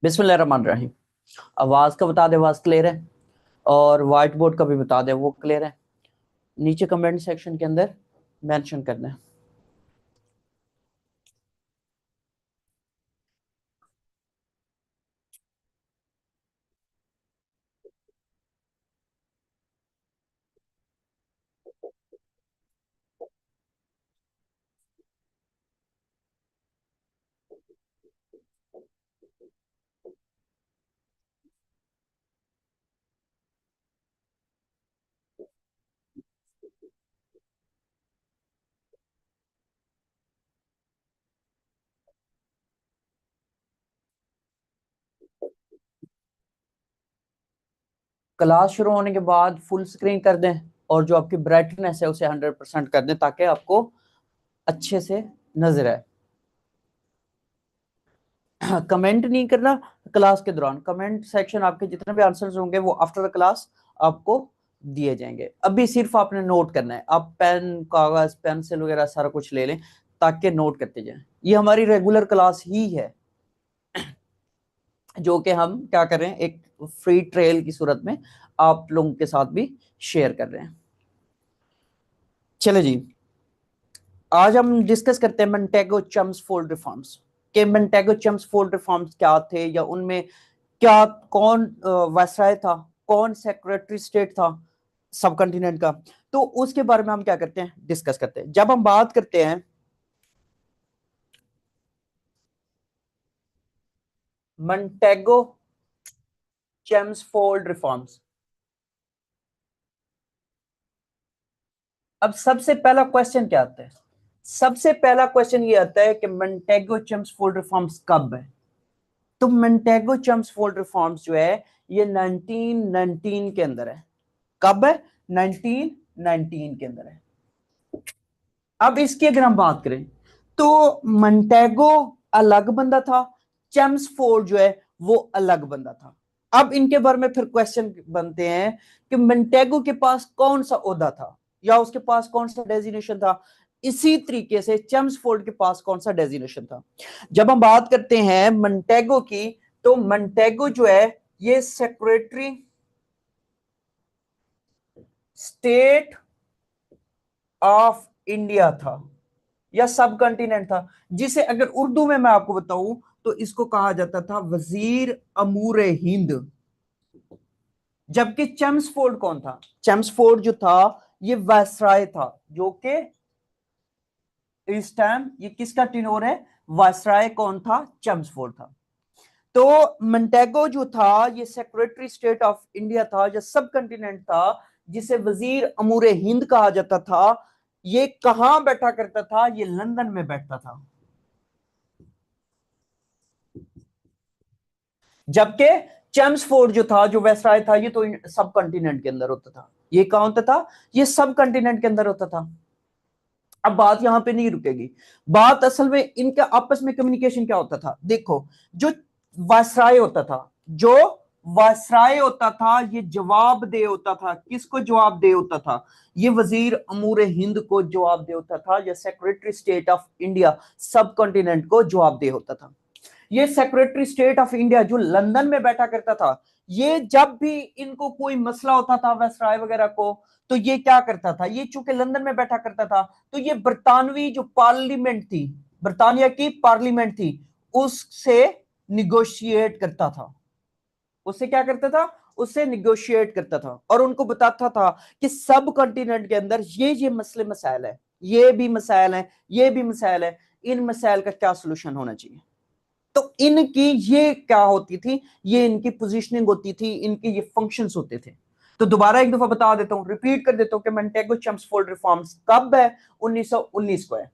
बिस्मिल्लाहिर्रहमानिर्रहीम। आवाज का बता दे, आवाज क्लियर है, और व्हाइट बोर्ड का भी बता दे वो क्लियर है। नीचे कमेंट सेक्शन के अंदर मेंशन करना है। क्लास शुरू होने के बाद फुल स्क्रीन कर दें और जो आपकी ब्राइटनेस है उसे 100% कर दें ताकि आपको अच्छे से नजर आए। कमेंट नहीं करना क्लास के दौरान। कमेंट सेक्शन आपके जितने भी आंसर्स होंगे वो आफ्टर द क्लास आपको दिए जाएंगे। अभी सिर्फ आपने नोट करना है। आप पेन, कागज, पेंसिल वगैरह सारा कुछ ले लें ताकि नोट करते जाएं। ये हमारी रेगुलर क्लास ही है जो कि हम क्या कर रहे हैं, एक फ्री ट्रेल की सूरत में आप लोगों के साथ भी शेयर कर रहे हैं। चले जी, आज हम डिस्कस करते हैं मोंटेगो चम्सफोर्ड रिफॉर्म्स के। मोंटेगो चम्सफोर्ड रिफॉर्म्स क्या थे, या उनमें क्या, कौन वायसराय था, कौन सेक्रेटरी स्टेट था सब कॉन्टिनेंट का, तो उसके बारे में हम क्या करते हैं, डिस्कस करते हैं। जब हम बात करते हैं मोंटेगो चम्सफोर्ड रिफॉर्म्स, अब सबसे पहला क्वेश्चन क्या आता है? सबसे पहला क्वेश्चन ये आता है कि मोंटेगो चम्सफोर्ड रिफॉर्म्स कब है। तो मोंटेगो चम्सफोर्ड रिफॉर्म्स जो है ये 1919 के अंदर है। कब है? 1919 के अंदर है। अब इसकी अगर हम बात करें तो मोंटेगो अलग बंदा था, चम्सफोर्ड जो है वो अलग बंदा था। अब इनके बारे में फिर क्वेश्चन बनते हैं कि मोंटेगो के पास कौन सा ओहदा था या उसके पास कौन सा डेजिग्नेशन था। इसी तरीके से चम्सफोर्ड के पास कौन सा डेजिग्नेशन था। जब हम बात करते हैं मोंटेगो की, तो मोंटेगो जो है ये सेक्रेटरी स्टेट ऑफ इंडिया था या सब कॉन्टिनेंट था, जिसे अगर उर्दू में मैं आपको बताऊं तो इसको कहा जाता था वजीर अमूर हिंद। जबकि चम्सफोर्ड कौन था? चम्सफोर्ड जो था ये वायसराय था, जो कि इस टाइम ये किसका टिनोर है? वायसराय कौन था? चम्सफोर्ड था। तो मोंटेगो जो था ये सेक्रेटरी स्टेट ऑफ इंडिया था या सब कॉन्टिनेंट था, जिसे वजीर अमूर हिंद कहा जाता था। ये कहां बैठा करता था? ये लंदन में बैठता था। जबकि चेम्सफोर्ड जो था, जो वेस्टराय था, ये तो सब कॉन्टिनेंट के अंदर होता था। ये कहां होता था? ये सब कॉन्टिनेंट के अंदर होता था। अब बात यहां पे नहीं रुकेगी। बात असल में इनके आपस में कम्युनिकेशन क्या होता था। देखो, जो वायसराय होता था, जो वायसराय होता था, ये जवाब दे होता था। किसको जवाब दे होता था? ये वजीर अमूर हिंद को जवाब दे होता था, या सेक्रेटरी स्टेट ऑफ इंडिया सब कॉन्टिनेंट को जवाब दे होता था। ये सेक्रेटरी स्टेट ऑफ इंडिया जो लंदन में बैठा करता था, ये जब भी इनको कोई मसला होता था वेस्टराय वगैरह को, तो ये क्या करता था? ये चूंकि लंदन में बैठा करता था, तो ये बरतानवी जो पार्लियामेंट थी, बरतानिया की पार्लियामेंट थी, उससे निगोशिएट करता था। उससे क्या करता था? उससे निगोशिएट करता था और उनको बताता था कि सब कॉन्टिनेंट के अंदर ये मसले मसाइल है, ये भी मसाइल है, ये भी मसाइल है, इन मसाइल का क्या सोल्यूशन होना चाहिए। तो इनकी ये क्या होती थी? ये इनकी पोजीशनिंग होती थी, इनके ये फंक्शंस होते थे। तो दोबारा एक दफा बता देता हूं, रिपीट कर देता हूं कि मोंटेगो चम्सफोर्ड रिफॉर्म्स कब है? 1919 को है।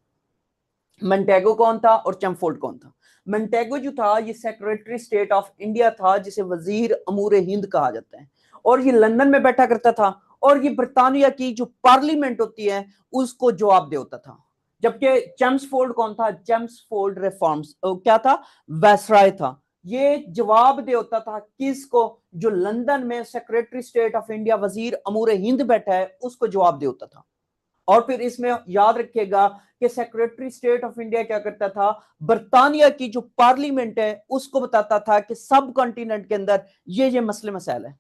मोंटेगो कौन था और चम्सफोर्ड कौन था? मोंटेगो जो था ये सेक्रेटरी स्टेट ऑफ इंडिया था, जिसे वजीर अमूर हिंद कहा जाता है, और ये लंदन में बैठा करता था, और ये बरतानिया की जो पार्लियामेंट होती है उसको जवाब दे होता था। जबकि चम्सफोर्ड कौन था? चम्सफोर्ड रिफॉर्म्स क्या था? वायसराय था। ये जवाब दे होता था किसको? जो लंदन में सेक्रेटरी स्टेट ऑफ इंडिया वजीर अमूर हिंद बैठा है उसको जवाब दे होता था। और फिर इसमें याद रखिएगा कि सेक्रेटरी स्टेट ऑफ इंडिया क्या करता था, बर्तानिया की जो पार्लियामेंट है उसको बताता था कि सब कॉन्टिनेंट के अंदर ये मसले मसाइल है,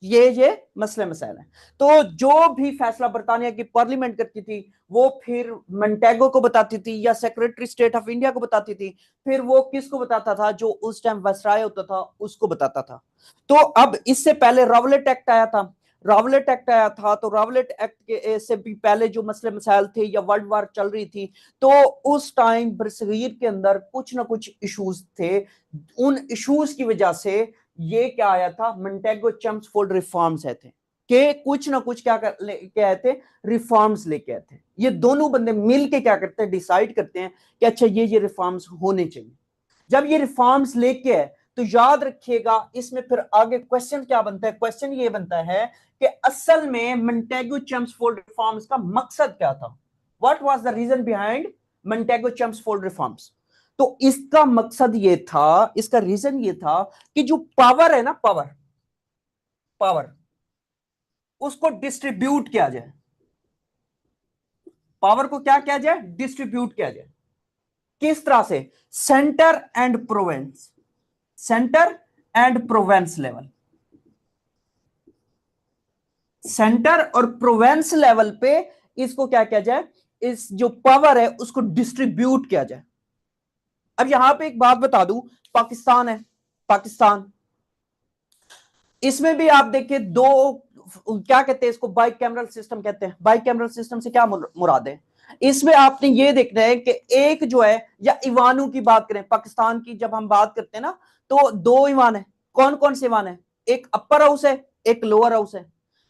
ये मसले मसाइल है। तो जो भी फैसला बर्तानिया की पार्लियामेंट करती थी वो फिर मंटेगो को बताती थी या सेक्रेटरी स्टेट ऑफ इंडिया को बताती थी, फिर वो किसको बताता था, जो उस टाइम वायसराय होता था उसको बताता था। तो अब इससे पहले रावलेट एक्ट आया था, रावलेट एक्ट आया था, तो रावलेट एक्ट के से भी पहले जो मसले मसाइल थे या वर्ल्ड वार चल रही थी, तो उस टाइम बरसगीर के अंदर कुछ ना कुछ इश्यूज थे। उन इश्यूज की वजह से ये क्या आया था, मंटेगो चेम्सफोर्ड रिफॉर्म्स आए थे, कि कुछ ना कुछ लेके आए थे, रिफॉर्म्स लेके आए थे। ये दोनों बंदे मिल के क्या करते हैं, डिसाइड करते हैं कि अच्छा ये रिफॉर्म्स होने चाहिए। जब ये रिफॉर्म्स लेके आए तो याद रखिएगा इसमें फिर आगे क्वेश्चन क्या बनता है, क्वेश्चन ये बनता है कि असल में मंटेगो चेम्सफोर्ड रिफॉर्म्स का मकसद क्या था, what was the reason behind Montagu Chelmsford reforms. तो इसका मकसद ये था, इसका रीजन ये था कि जो पावर है ना, पावर पावर उसको डिस्ट्रीब्यूट किया जाए, पावर को क्या किया जाए, डिस्ट्रीब्यूट किया जाए। किस तरह से, centre and province, centre and province level, centre और प्रोविंस लेवल पे इसको क्या किया जाए, इस जो पावर है उसको डिस्ट्रीब्यूट किया जाए। अब यहां पे एक बात बता दूं, पाकिस्तान है, पाकिस्तान, इसमें भी आप देखिए दो, क्या कहते हैं इसको, बाई कैमरल सिस्टम कहते हैं। बाई कैमरल सिस्टम से क्या मुराद है, इसमें आपने ये देखना है कि एक जो है, या ईवानों की बात करें पाकिस्तान की, जब हम बात करते हैं ना तो दो ईवान है। कौन कौन से ईवान है, एक अपर हाउस है, एक लोअर हाउस है।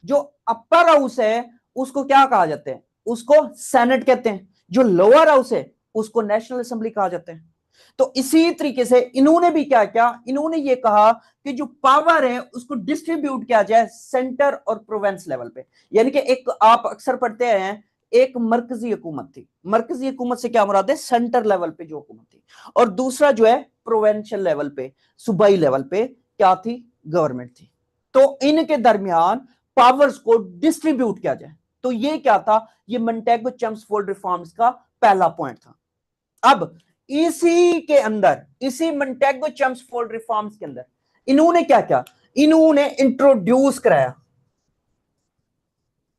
जो अपर हाउस है उसको क्या कहा जाते हैं, उसको सेनेट कहते हैं। जो लोअर हाउस है उसको नेशनल असेंबली कहा जाते हैं। तो इसी तरीके से इन्होंने भी क्या किया, इन्होंने ये कहा कि जो पावर है उसको डिस्ट्रीब्यूट किया जाए सेंटर और प्रोविंस लेवल पे। यानी कि एक आप अक्सर पढ़ते हैं, एक मरकजी हुकूमत थी, मरकजी हुकूमत से क्या मुराद है, सेंटर लेवल पे जो हुकूमत थी, और दूसरा जो है प्रोविंशियल लेवल पे, सूबाई लेवल पे क्या थी, गवर्नमेंट थी। तो इनके दरमियान पावर्स को डिस्ट्रीब्यूट किया जाए। तो ये क्या था, ये मंटेगो चेम्सफोर्ड रिफॉर्म्स का पहला पॉइंट था। अब इसी के अंदर, इसी मंटेगो चेम्सफोर्ड रिफॉर्म्स के अंदर इन्होंने क्या किया, इन्होंने इंट्रोड्यूस कराया,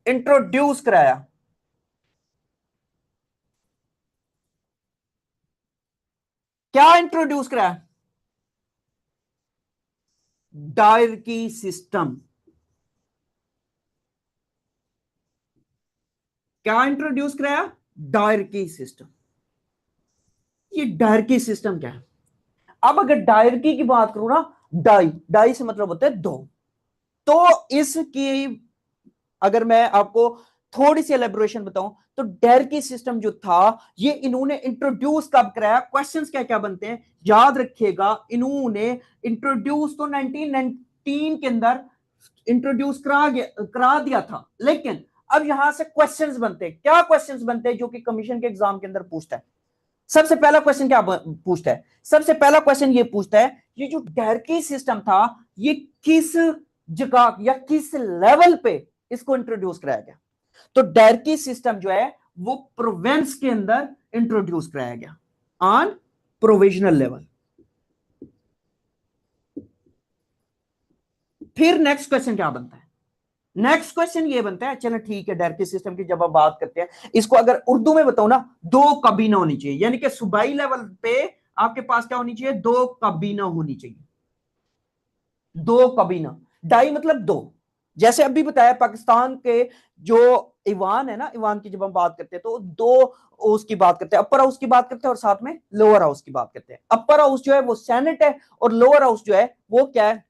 इंट्रोड्यूस कराया क्या, इंट्रोड्यूस कराया, डायरकी सिस्टम। क्या इंट्रोड्यूस कराया, डायरकी सिस्टम। ये डायरकी सिस्टम क्या है, अब अगर डायरकी की बात करूं ना, डाई, डाई से मतलब होता है दो। तो इसकी अगर मैं आपको थोड़ी सी एलेबोरेशन बताऊं तो डायरकी सिस्टम जो था ये इन्होंने इंट्रोड्यूस कब कराया, क्वेश्चंस क्या क्या बनते हैं याद रखिएगा। इन्होंने इंट्रोड्यूस तो 1919 के अंदर इंट्रोड्यूस करा दिया था, लेकिन अब यहां से क्वेश्चंस बनते हैं। क्या क्वेश्चंस बनते हैं जो कि कमीशन के एग्जाम के अंदर पूछता है। सबसे पहला क्वेश्चन क्या पूछता है, सबसे पहला क्वेश्चन ये पूछता है, ये जो डायरकी सिस्टम था ये किस जगह या किस लेवल पे इसको इंट्रोड्यूस कराया गया। तो डायरकी सिस्टम जो है वो प्रोविंस के अंदर इंट्रोड्यूस कराया गया ऑन प्रोविजनल लेवल। फिर नेक्स्ट क्वेश्चन क्या बनता है, नेक्स्ट क्वेश्चन ये बनता है, चलो ठीक है, डायरकी सिस्टम की जब आप बात करते हैं, इसको अगर उर्दू में बताऊं ना, दो काबीना होनी चाहिए। यानी कि सूबाई लेवल पे आपके पास क्या होनी चाहिए, दो काबीना होनी चाहिए, दो काबीना। डाई मतलब दो, जैसे अभी बताया पाकिस्तान के जो ईवान है ना, ईवान की जब हम बात करते हैं तो दो उसकी बात करते हैं, अपर हाउस की बात करते हैं और साथ में लोअर हाउस की बात करते हैं। अपर हाउस जो है वो सेनेट है और लोअर हाउस जो है वो क्या है,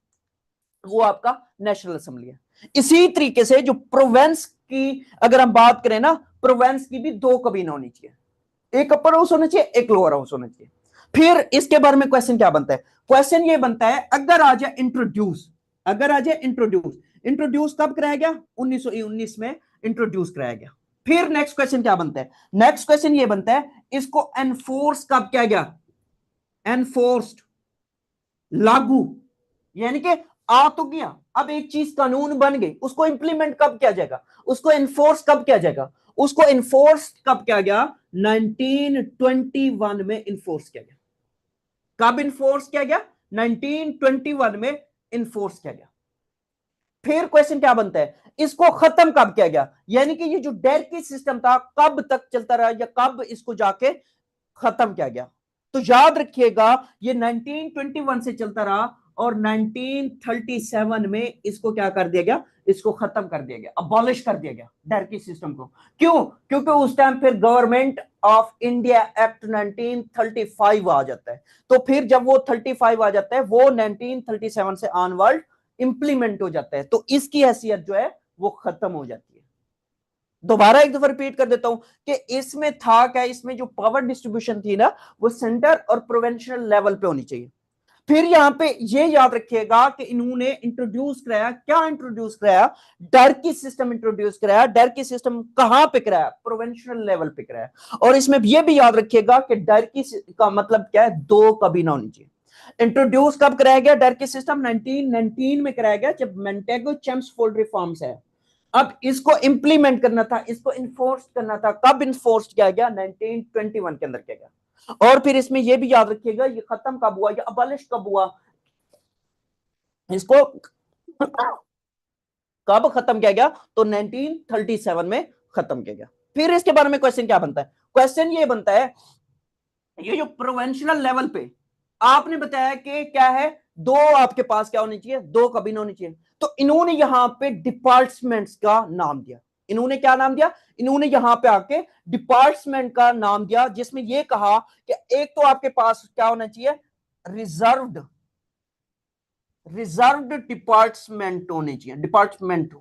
वो आपका नेशनल असेंबली है। इसी तरीके से जो प्रोवेंस की अगर हम बात करें ना, प्रोवेंस की भी दो कबीना होनी चाहिए, एक अपर हाउस होना चाहिए, एक लोअर हाउस होना चाहिए। फिर इसके बारे में क्वेश्चन क्या बनता है, क्वेश्चन ये बनता है, अगर आ जाए इंट्रोड्यूस, अगर आ जाए इंट्रोड्यूस, इंट्रोड्यूस कब कराया गया, 1919 में इंट्रोड्यूस कराया गया। फिर नेक्स्ट क्वेश्चन क्या बनता है, नेक्स्ट क्वेश्चन ये बनता है, इसको एनफोर्स कब किया गया, एनफोर्स्ड, लागू, यानी कि आ तो गया, अब एक चीज कानून बन गई, उसको इंप्लीमेंट कब किया जाएगा, उसको एनफोर्स कब किया जाएगा, उसको इन्फोर्स कब किया गया? 1921 में इन्फोर्स किया गया। कब इन्फोर्स किया गया? 1921 में इन्फोर्स किया गया। फिर क्वेश्चन क्या बनता है, इसको खत्म कब किया गया? यानी कि ये जो डायरकी सिस्टम था कब तक चलता रहा या कब इसको जाके खत्म किया गया? तो याद रखिएगा ये 1921 से चलता रहा और 1937 में इसको क्या कर दिया गया? इसको खत्म कर दिया गया, अबॉलिश कर दिया गया डायरकी सिस्टम को। क्यों? क्योंकि उस टाइम फिर गवर्नमेंट ऑफ इंडिया एक्ट 1935 आ जाता है। तो फिर जब वो 35 आ जाता है वो 1937 से ऑनवर्ड इंप्लीमेंट हो जाता है, तो इसकी हैसियत जो है वो खत्म हो जाती है। दोबारा एक दफा रिपीट कर देता हूं कि इसमें था क्या, इसमें जो पावर डिस्ट्रीब्यूशन थी ना वो सेंटर और प्रोविंशियल लेवल पे होनी चाहिए। फिर यहां पे ये याद रखिएगा कि इन्होंने इंट्रोड्यूस कराया, क्या इंट्रोड्यूस कराया? डायरकी सिस्टम इंट्रोड्यूस कराया। डायरकी सिस्टम कहां पे कराया? प्रोविंशियल लेवल पे कराया। और इसमें ये भी याद रखिएगा कि डायरकी का मतलब क्या है? दो कबीना होनी चाहिए। इंट्रोड्यूस कब कराया गया डायरकी सिस्टम? 1919 में कराया गया जब मोंटेगो चेम्सफोर्ड रिफॉर्म्स है। अब इसको इंप्लीमेंट करना था, इसको इन्फोर्स करना था। कब इन्फोर्स किया गया? 1921 के अंदर किया गया। और फिर इसमें यह भी याद रखिएगा ये खत्म कब हुआ या अबॉलिश कब हुआ, इसको कब खत्म किया गया? तो 1937 में खत्म किया गया। फिर इसके बारे में क्वेश्चन क्या बनता है? क्वेश्चन ये बनता है, ये जो प्रोविंशियल लेवल पे आपने बताया कि क्या है, दो आपके पास क्या होनी चाहिए? दो कबीना होनी चाहिए। तो इन्होंने यहां पे डिपार्टमेंट्स का नाम दिया। इन्होंने क्या नाम दिया? इन्होंने यहां पे आके डिपार्टमेंट का नाम दिया, जिसमें यह कहा कि एक तो आपके पास क्या होना चाहिए? रिजर्व्ड रिजर्व्ड डिपार्टमेंट होने चाहिए। डिपार्टमेंट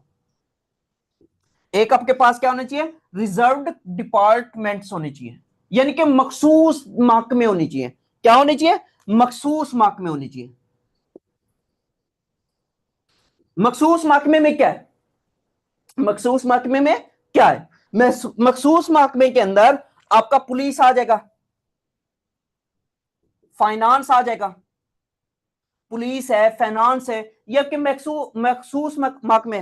एक आपके पास क्या होना चाहिए? रिजर्व्ड डिपार्टमेंट्स होने चाहिए, यानी कि मखसूस महकमे होनी चाहिए। क्या होनी चाहिए? मखसूस महकमे होनी चाहिए। मखसूस महकमे में क्या है? मखसूस महकमे में क्या है? मखसूस महकमे के अंदर आपका पुलिस आ जाएगा, फाइनेंस आ जाएगा। पुलिस है, फाइनेंस है, ये आपके मखसूस महकमे,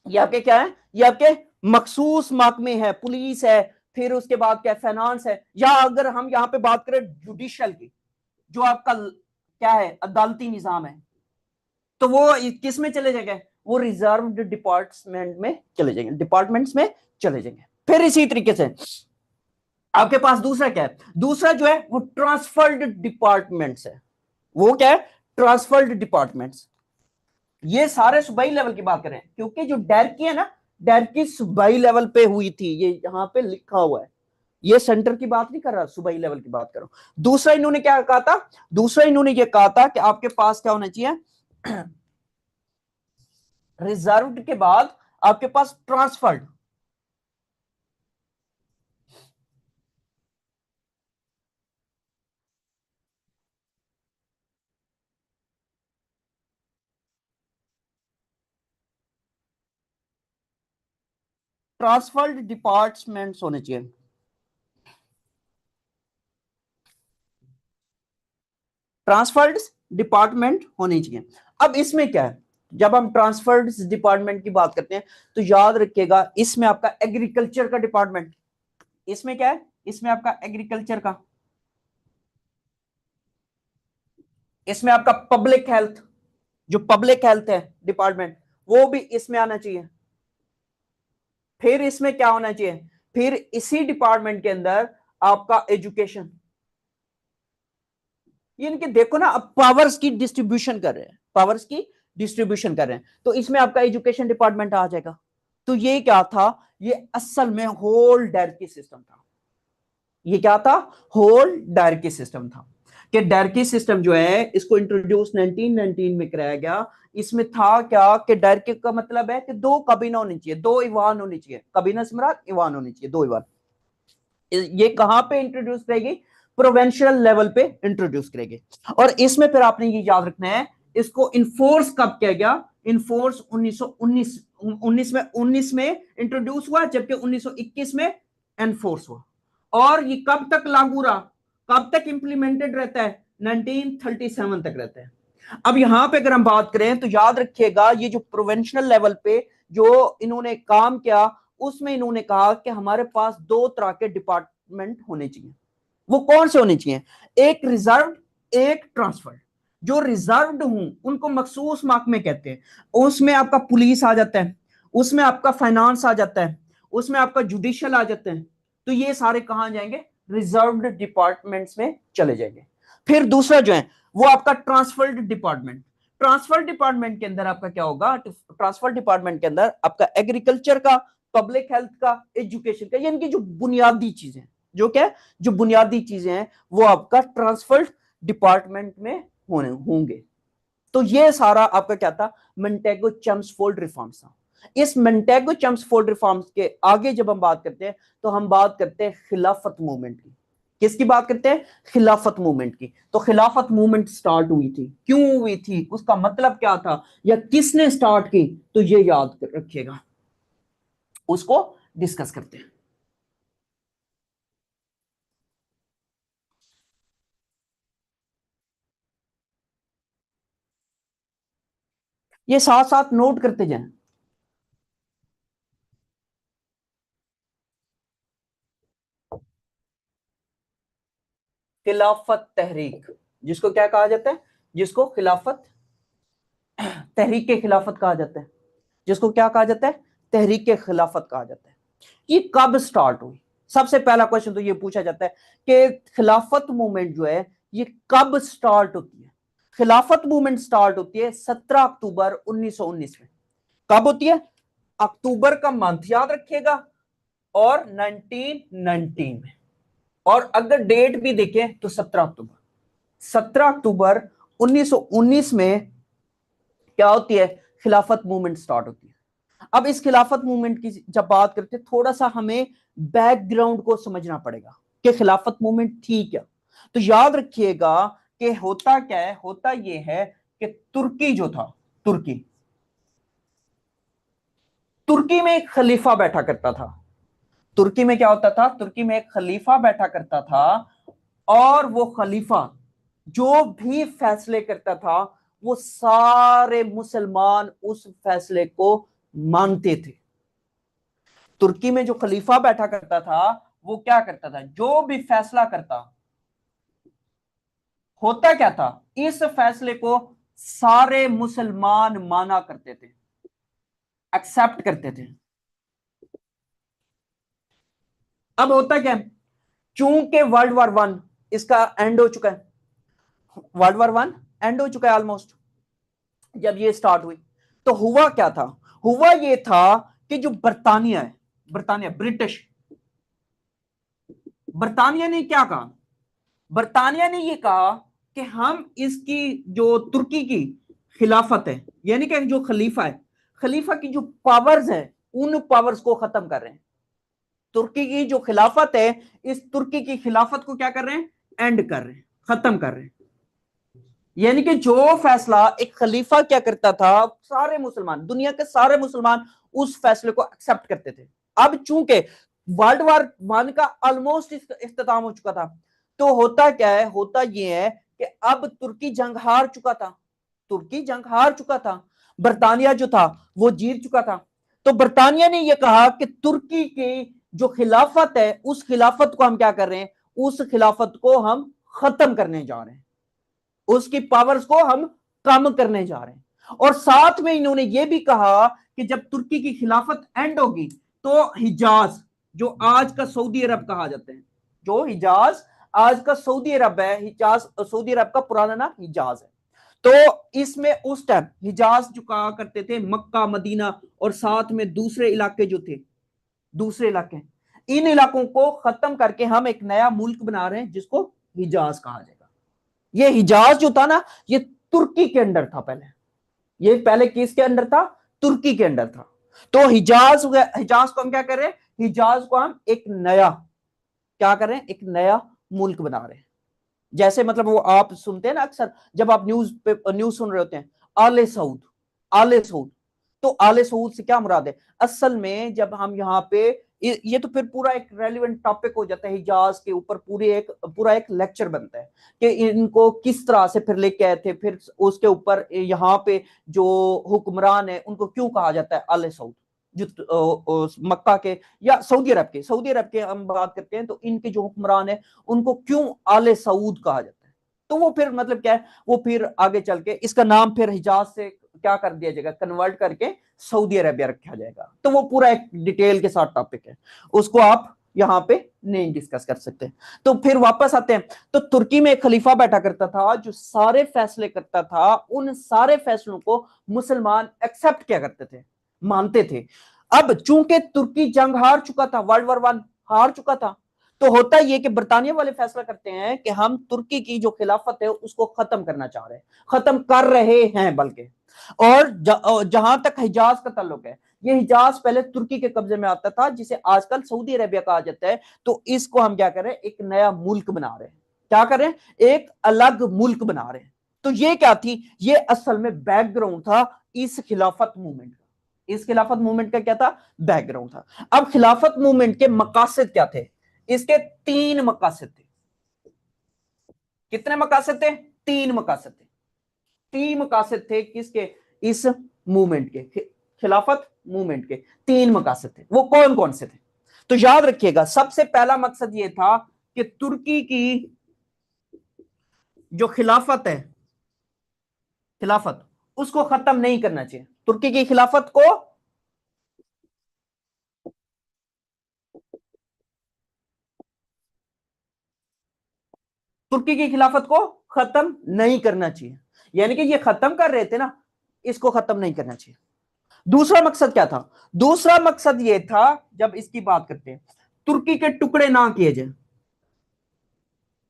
ये आपके क्या है? ये आपके मखसूस महकमे है। पुलिस है, फिर उसके बाद क्या? फाइनेंस है। या अगर हम यहां पे बात करें जुडिशियल की, जो आपका क्या है? अदालती निजाम है, तो वो किस में चले जाएंगे? वो रिजर्व्ड डिपार्टमेंट में चले जाएंगे, डिपार्टमेंट्स में चले जाएंगे। फिर इसी तरीके से आपके पास दूसरा क्या है? दूसरा जो है वो ट्रांसफर्ड डिपार्टमेंट्स है। वो क्या है? Transferred departments. ये सारे सूबाई लेवल की बात करें, क्योंकि जो डायरकी है ना, डायरकी सूबाई लेवल पे हुई थी, ये यहां पे लिखा हुआ है। ये सेंटर की बात नहीं कर रहा, सूबाई लेवल की बात करो। दूसरा इन्होंने क्या कहा था? दूसरा इन्होंने ये कहा था कि आपके पास क्या होना चाहिए? रिजर्व्ड के बाद आपके पास ट्रांसफर्ड। ट्रांसफर्ड डिपार्टमेंट्स होने चाहिए। ट्रांसफर्ड डिपार्टमेंट होने चाहिए। अब इसमें क्या है, जब हम ट्रांसफर्ड डिपार्टमेंट की बात करते हैं तो याद रखिएगा इसमें आपका एग्रीकल्चर का डिपार्टमेंट, इसमें क्या है? इसमें आपका एग्रीकल्चर का, इसमें आपका पब्लिक हेल्थ, जो पब्लिक हेल्थ है डिपार्टमेंट, वो भी इसमें आना चाहिए। फिर इसमें क्या होना चाहिए? फिर इसी डिपार्टमेंट के अंदर आपका एजुकेशन। ये इनके देखो ना, अब पावर्स की डिस्ट्रीब्यूशन कर रहे हैं, पावर्स की डिस्ट्रीब्यूशन कर रहे हैं, तो इसमें आपका एजुकेशन डिपार्टमेंट आ जाएगा। तो ये क्या था? ये असल में होल डायरकी सिस्टम था। ये क्या था? होल डायरकी सिस्टम था। कि डायरकी सिस्टम जो है इसको इंट्रोड्यूस 1919 में कराया गया। इसमें था क्या कि डायरकी का मतलब है कि दो कबीना होनी चाहिए, दो ईवान होनी चाहिए। कबीना से मुराद ईवान होनी चाहिए, दो ईवान। ये कहां पे इंट्रोड्यूस करेगी? प्रोविंशियल लेवल पे इंट्रोड्यूस करेगी। और इसमें फिर आपने ये याद रखना है, इसको इन्फोर्स कब किया गया? इन्फोर्स 1919 में इंट्रोड्यूस हुआ, जबकि 1921 में एनफोर्स हुआ। और ये कब तक लागू रहा, कब तक इंप्लीमेंटेड रहता है? 1937 तक रहता है। अब यहां पे अगर हम बात करें तो याद रखिएगा ये जो प्रोविंशियल लेवल पे जो इन्होंने काम किया उसमें इन्होंने कहा कि हमारे पास दो तरह के डिपार्टमेंट होने चाहिए। वो कौन से होने चाहिए? एक रिजर्व, एक ट्रांसफर्ड। जो रिजर्व्ड हूं उनको मखसूस महकमे कहते हैं। उसमें आपका पुलिस आ जाता है, उसमें आपका फाइनेंस आ जाता है, उसमें आपका जुडिशियल आ जाता है। तो ये सारे कहां जाएंगे? रिजर्व्ड डिपार्टमेंट्स में चले जाएंगे। फिर दूसरा जो है वो आपका ट्रांसफर्ड डिपार्टमेंट। ट्रांसफर डिपार्टमेंट के अंदर आपका क्या होगा? ट्रांसफर डिपार्टमेंट के अंदर आपका एग्रीकल्चर का, पब्लिक हेल्थ का, एजुकेशन का, यानी कि जो बुनियादी चीजें, जो क्या, जो बुनियादी चीजें हैं वो आपका ट्रांसफर्ड डिपार्टमेंट में होंगे। तो ये सारा आपका क्या था? मोंटेगो चेम्सफोर्ड रिफॉर्म्स था। इस मोंटेगो चेम्सफोर्ड रिफॉर्म्स के आगे जब हम बात करते हैं तो हम बात करते हैं खिलाफत मूवमेंट की। किसकी बात करते हैं? खिलाफत मूवमेंट की। तो खिलाफत मूवमेंट स्टार्ट हुई थी, क्यों हुई थी, उसका मतलब क्या था, या किसने स्टार्ट की, तो ये याद रखिएगा, उसको डिस्कस करते हैं। ये साथ साथ नोट करते जाएं। खिलाफत तहरीक, जिसको क्या कहा जाता है? जिसको खिलाफत तहरीक के खिलाफत कहा जाता है। जिसको क्या कहा जाता है? तहरीक के खिलाफत कहा जाता है। ये कब स्टार्ट हुई? सबसे पहला क्वेश्चन तो ये पूछा जाता है कि खिलाफत मूवमेंट जो है ये कब स्टार्ट होती है? खिलाफत मूवमेंट स्टार्ट होती है 17 अक्टूबर 1919 में। कब होती है? अक्टूबर का मंथ याद रखिएगा, और 1919 में। और अगर डेट भी देखें तो 17 अक्टूबर, 17 अक्टूबर 1919 में क्या होती है? खिलाफत मूवमेंट स्टार्ट होती है। अब इस खिलाफत मूवमेंट की जब बात करते हैं, थोड़ा सा हमें बैकग्राउंड को समझना पड़ेगा कि खिलाफत मूवमेंट थी क्या। तो याद रखिएगा कि होता क्या है, होता यह है कि तुर्की जो था, तुर्की, तुर्की में एक खलीफा बैठा करता था। तुर्की में क्या होता था? तुर्की में एक खलीफा बैठा करता था, और वो खलीफा जो भी फैसले करता था वो सारे मुसलमान उस फैसले को मानते थे। तुर्की में जो खलीफा बैठा करता था वो क्या करता था? जो भी फैसला करता, होता क्या था, इस फैसले को सारे मुसलमान माना करते थे, एक्सेप्ट करते थे। अब होता क्या है, चूंकि वर्ल्ड वॉर 1 इसका एंड हो चुका है, वर्ल्ड वॉर 1 एंड हो चुका है ऑलमोस्ट, जब ये स्टार्ट हुई, तो हुआ क्या था? हुआ ये था कि जो बर्तानिया है, बर्तानिया, ब्रिटिश, बर्तानिया ने क्या कहा? बर्तानिया ने ये कहा कि हम इसकी जो तुर्की की खिलाफत है, यानी कि जो खलीफा है, खलीफा की जो पावर्स है उन पावर्स को खत्म कर रहे हैं। तुर्की की जो खिलाफत है, इस तुर्की की खिलाफत को क्या कर रहे हैं? एंड कर रहे हैं, खत्म कर रहे हैं। यानी कि जो फैसला एक खलीफा क्या करता था, सारे मुसलमान, दुनिया के सारे मुसलमान उस फैसले को एक्सेप्ट करते थे। अब चूंकि वर्ल्ड वॉर 1 का ऑलमोस्ट इख्तिताम हो चुका था, तो होता क्या है, होता यह है कि अब तुर्की जंग हार चुका था, तुर्की जंग हार चुका था, बरतानिया जो था वो जीत चुका था। तो बरतानिया ने यह कहा कि तुर्की की जो खिलाफत है उस खिलाफत को हम क्या कर रहे हैं, उस खिलाफत को हम खत्म करने जा रहे हैं, उसकी पावर्स को हम कम करने जा रहे हैं। और साथ में इन्होंने यह भी कहा कि जब तुर्की की खिलाफत एंड होगी तो हिजाज, जो आज का सऊदी अरब कहा जाता है, जो हिजाज आज का सऊदी अरब है, हिजाज सऊदी अरब का पुराना नाम हिजाज है। तो इसमें उस टाइम हिजाज जो कहा करते थे मक्का, मदीना, और साथ में दूसरे इलाके जो थे, दूसरे इलाके, इन इलाकों को खत्म करके हम एक नया मुल्क बना रहे हैं जिसको हिजाज कहा जाएगा। ये हिजाज जो था ना, ये तुर्की के अंडर था पहले, ये पहले किसके अंडर था? तुर्की के अंडर था। तो हिजाज, हिजाज को हम क्या कर रहे हैं? हिजाज को हम एक नया क्या कर रहे हैं? एक नया मुल्क बना रहे हैं। जैसे मतलब वो आप सुनते हैं ना अक्सर, जब आप न्यूज सुन रहे होते हैं, आले सऊद, आले सऊद। तो आले सऊद से क्या मुराद है? असल में जब हम यहाँ पे, ये तो फिर पूरा एक रेलिवेंट टॉपिक हो जाता है, हिजाज के ऊपर पूरा एक लेक्चर बनता है कि इनको किस तरह से फिर लेके आए थे, फिर उसके ऊपर यहाँ पे जो हुक्मरान है उनको क्यों कहा जाता है आले सऊद। मक्का के या सऊदी अरब के हम बात करते हैं, तो इनके जो हुक्मरान है उनको क्यों आले सऊद कहा जाता है? तो वो फिर मतलब क्या है, वो फिर आगे चल के इसका नाम फिर हिजाज से क्या कर दिया जाएगा, कन्वर्ट करके सऊदी अरेबिया रखा जाएगा। तो वो पूरा एक डिटेल के साथ टॉपिक है, उसको आप यहां पे नहीं डिस्कस कर सकते। तो फिर वापस आते हैं, तो तुर्की में एक खलीफा बैठा करता था जो सारे फैसले करता था, उन सारे फैसलों को मुसलमान एक्सेप्ट क्या करते थे, मानते थे। अब चूंकि तुर्की जंग हार चुका था, वर्ल्ड वॉर 1 हार चुका था, तो होता यह कि बरतानिया वाले फैसला करते हैं कि हम तुर्की की जो खिलाफत है उसको खत्म करना चाह रहे हैं, खत्म कर रहे हैं बल्कि। और जहां तक हिजाज का ताल्लुक है, ये हिजाज पहले तुर्की के कब्जे में आता था, जिसे आजकल सऊदी अरेबिया कहा जाता है। तो इसको हम क्या करें, एक नया मुल्क बना रहे हैं, क्या करें, एक अलग मुल्क बना रहे हैं। तो ये क्या थी, ये असल में बैकग्राउंड था इस खिलाफत मूवमेंट का। इस खिलाफत मूवमेंट का क्या था, बैकग्राउंड था। अब खिलाफत मूवमेंट के मकासद क्या थे, इसके 3 मकासद थे। कितने मकासद थे, 3 मकासद थे। 3 मकासद थे किसके, इस मूवमेंट के, खिलाफत मूवमेंट के 3 मकासद थे। वो कौन कौन से थे, तो याद रखिएगा। सबसे पहला मकसद यह था कि तुर्की की जो खिलाफत है, खिलाफत उसको खत्म नहीं करना चाहिए। तुर्की की खिलाफत को तुर्की की खिलाफत को खत्म नहीं करना चाहिए, यानी कि ये खत्म कर रहे थे ना, इसको खत्म नहीं करना चाहिए। दूसरा मकसद क्या था, दूसरा मकसद यह था, जब इसकी बात करते हैं, तुर्की के टुकड़े ना किए जाए,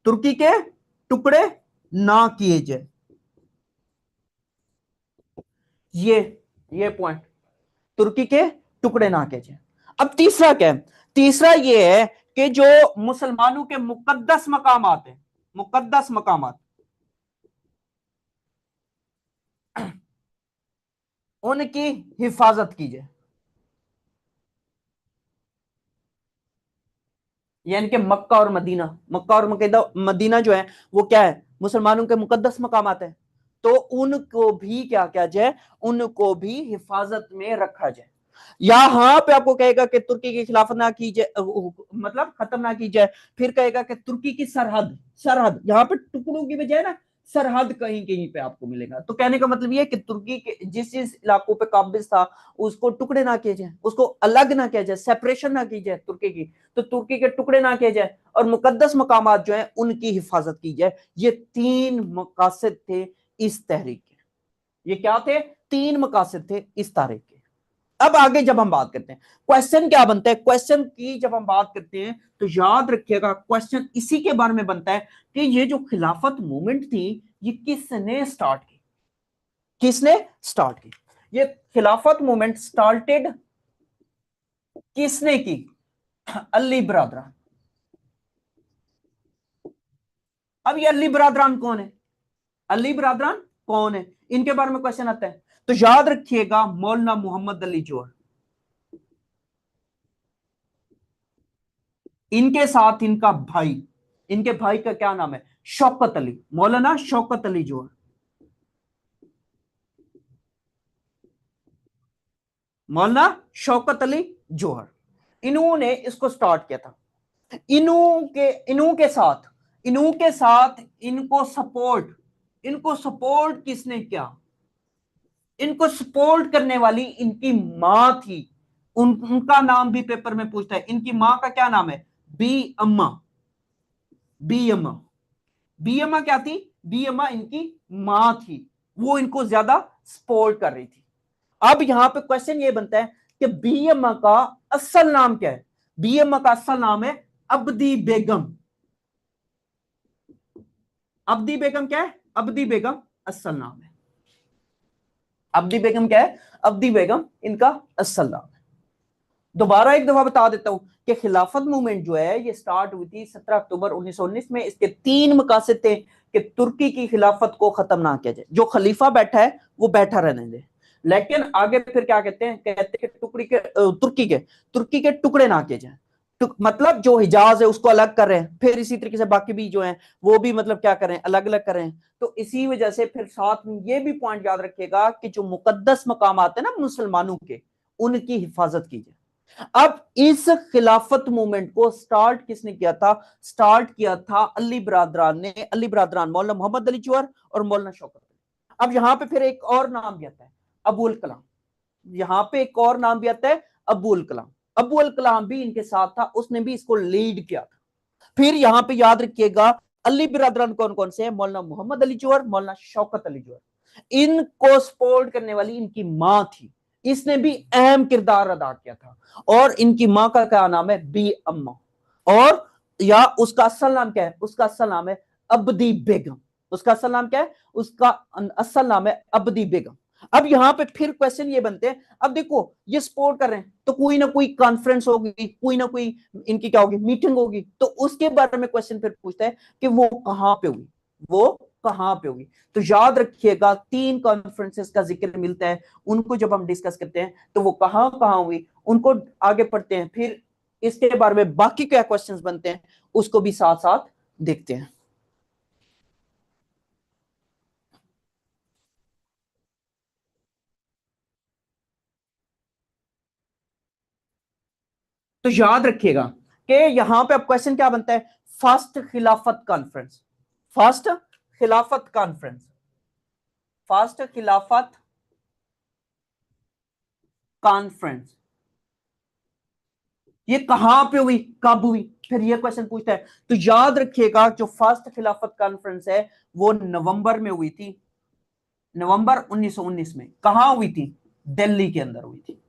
तुर्की के टुकड़े ना किए जाए। ये पॉइंट, तुर्की के टुकड़े ना किए जाए। अब तीसरा क्या है, तीसरा ये है कि जो मुसलमानों के मुकद्दस मकामात हैं, मुकद्दस मकामात, उनकी हिफाजत की जाए। यानी कि मक्का और मदीना, मक्का और मदीना जो है वो क्या है, मुसलमानों के मुकद्दस मकामात है। तो उनको भी क्या किया जाए, उनको भी हिफाजत में रखा जाए। यहां पे आपको कहेगा कि तुर्की की खिलाफत ना की जाए, मतलब खत्म ना की जाए। फिर कहेगा कि तुर्की की सरहद, सरहद यहां पे टुकड़ों की बजाय ना सरहद कहीं कहीं पे आपको मिलेगा। तो कहने का मतलब ये है कि तुर्की के जिस जिस इलाकों पे काबिज था, उसको टुकड़े ना किए जाए, उसको अलग ना किया जाए, सेपरेशन ना की जाए तुर्की की। तो तुर्की के टुकड़े ना किए जाए और मुकद्दस मकामात जो है उनकी हिफाजत की जाए। ये 3 मकासद थे इस तहरीक के। ये क्या थे, 3 मकासद थे इस तहरीक के। अब आगे जब हम बात करते हैं, क्वेश्चन क्या बनता है, क्वेश्चन की जब हम बात करते हैं तो याद रखिएगा क्वेश्चन इसी के बारे में बनता है कि ये जो खिलाफत मूवमेंट थी ये किसने स्टार्ट की, किसने स्टार्ट की। ये खिलाफत मूवमेंट स्टार्टेड किसने की, अली बरादरान। अब ये अली बरादरान कौन है, अली बरादरान कौन है, इनके बारे में क्वेश्चन आता है। तो याद रखिएगा मौलाना मोहम्मद अली जोहर, इनके साथ इनका भाई, इनके भाई का क्या नाम है, शौकत अली, मौलाना शौकत अली जोहर। मौलाना शौकत अली जोहर, इन्होंने इसको स्टार्ट किया था। इनू के साथ इनको सपोर्ट किसने किया, इनको सपोर्ट करने वाली इनकी मां थी। उनका नाम भी पेपर में पूछता है, इनकी मां का क्या नाम है, बी अम्मा, बी अम्मा। बी अम्मा क्या थी, बी अम्मा इनकी मां थी, वो इनको ज्यादा सपोर्ट कर रही थी। अब यहां पे क्वेश्चन ये बनता है कि बी अम्मा का असल नाम क्या है, बी अम्मा का असल नाम है अब्दी बेगम। अब्दी बेगम क्या है, अब्दी बेगम असल नाम है। अब्दी बेगम क्या है, अब्दी बेगम इनका असल नाम है। दोबारा एक दफा बता देता हूं कि खिलाफत मूवमेंट जो है ये स्टार्ट हुई थी 17 अक्टूबर 1919 में। इसके 3 मकासद थे कि तुर्की की खिलाफत को खत्म ना किया जाए, जो खलीफा बैठा है वो बैठा रहने दे। लेकिन आगे फिर क्या कहते हैं, कहते हैं तुर्की के टुकड़े ना किए जाए। मतलब जो हिजाज है उसको अलग कर रहे हैं, फिर इसी तरीके से बाकी भी जो है वो भी मतलब क्या कर रहे हैं, अलग अलग कर रहे हैं। तो इसी वजह से फिर साथ में ये भी पॉइंट याद रखिएगा कि जो मुकद्दस मकामात है ना मुसलमानों के, उनकी हिफाजत कीजिए। अब इस खिलाफत मूवमेंट को स्टार्ट किसने किया था? स्टार्ट किया था अली बरादरान ने। अली बरादरान मौलाना मोहम्मद अली जौहर और मौलाना शौकत अली। अब यहां पे फिर एक और नाम भी आता है, अबुल कलाम। यहां पे एक और नाम भी आता है, अबुल कलाम। अबुल कलाम भी इनके साथ था, उसने भी इसको लीड किया था। फिर यहां पे याद रखिएगा अली बिरादरान कौन कौन से हैं? मौलाना मोहम्मद अली जौहर, मौलाना शौकत अली जौहर। इनको सपोर्ट करने वाली इनकी मां थी, इसने भी अहम किरदार अदा किया था। और इनकी मां का क्या नाम है? बी अम्मा। और या उसका असल नाम क्या है? उसका असल नाम है अब्दी बेगम। उसका असल नाम क्या है? उसका असल नाम है अब्दी बेगम। अब यहां पे फिर क्वेश्चन ये बनते हैं, अब देखो ये सपोर्ट कर रहे हैं तो कोई ना कोई कॉन्फ्रेंस होगी, कोई ना कोई इनकी क्या होगी? मीटिंग होगी। तो उसके बारे में क्वेश्चन फिर पूछता है कि वो कहां पे हुई, वो कहां पे होगी। तो याद रखिएगा 3 कॉन्फ्रेंसेस का जिक्र मिलता है, उनको जब हम डिस्कस करते हैं तो वो कहां कहां हुई उनको आगे पढ़ते हैं। फिर इसके बारे में बाकी क्या क्वेश्चंस बनते हैं उसको भी साथ साथ देखते हैं। तो याद रखिएगा कि यहां पे अब क्वेश्चन क्या बनता है? फर्स्ट खिलाफत कॉन्फ्रेंस, फर्स्ट खिलाफत कॉन्फ्रेंस, फर्स्ट खिलाफत कॉन्फ्रेंस ये कहां पे हुई, कब हुई? फिर ये क्वेश्चन पूछता है। तो याद रखिएगा जो फर्स्ट खिलाफत कॉन्फ्रेंस है वो नवंबर में हुई थी, नवंबर 1919 में। कहां हुई थी? दिल्ली के अंदर हुई थी।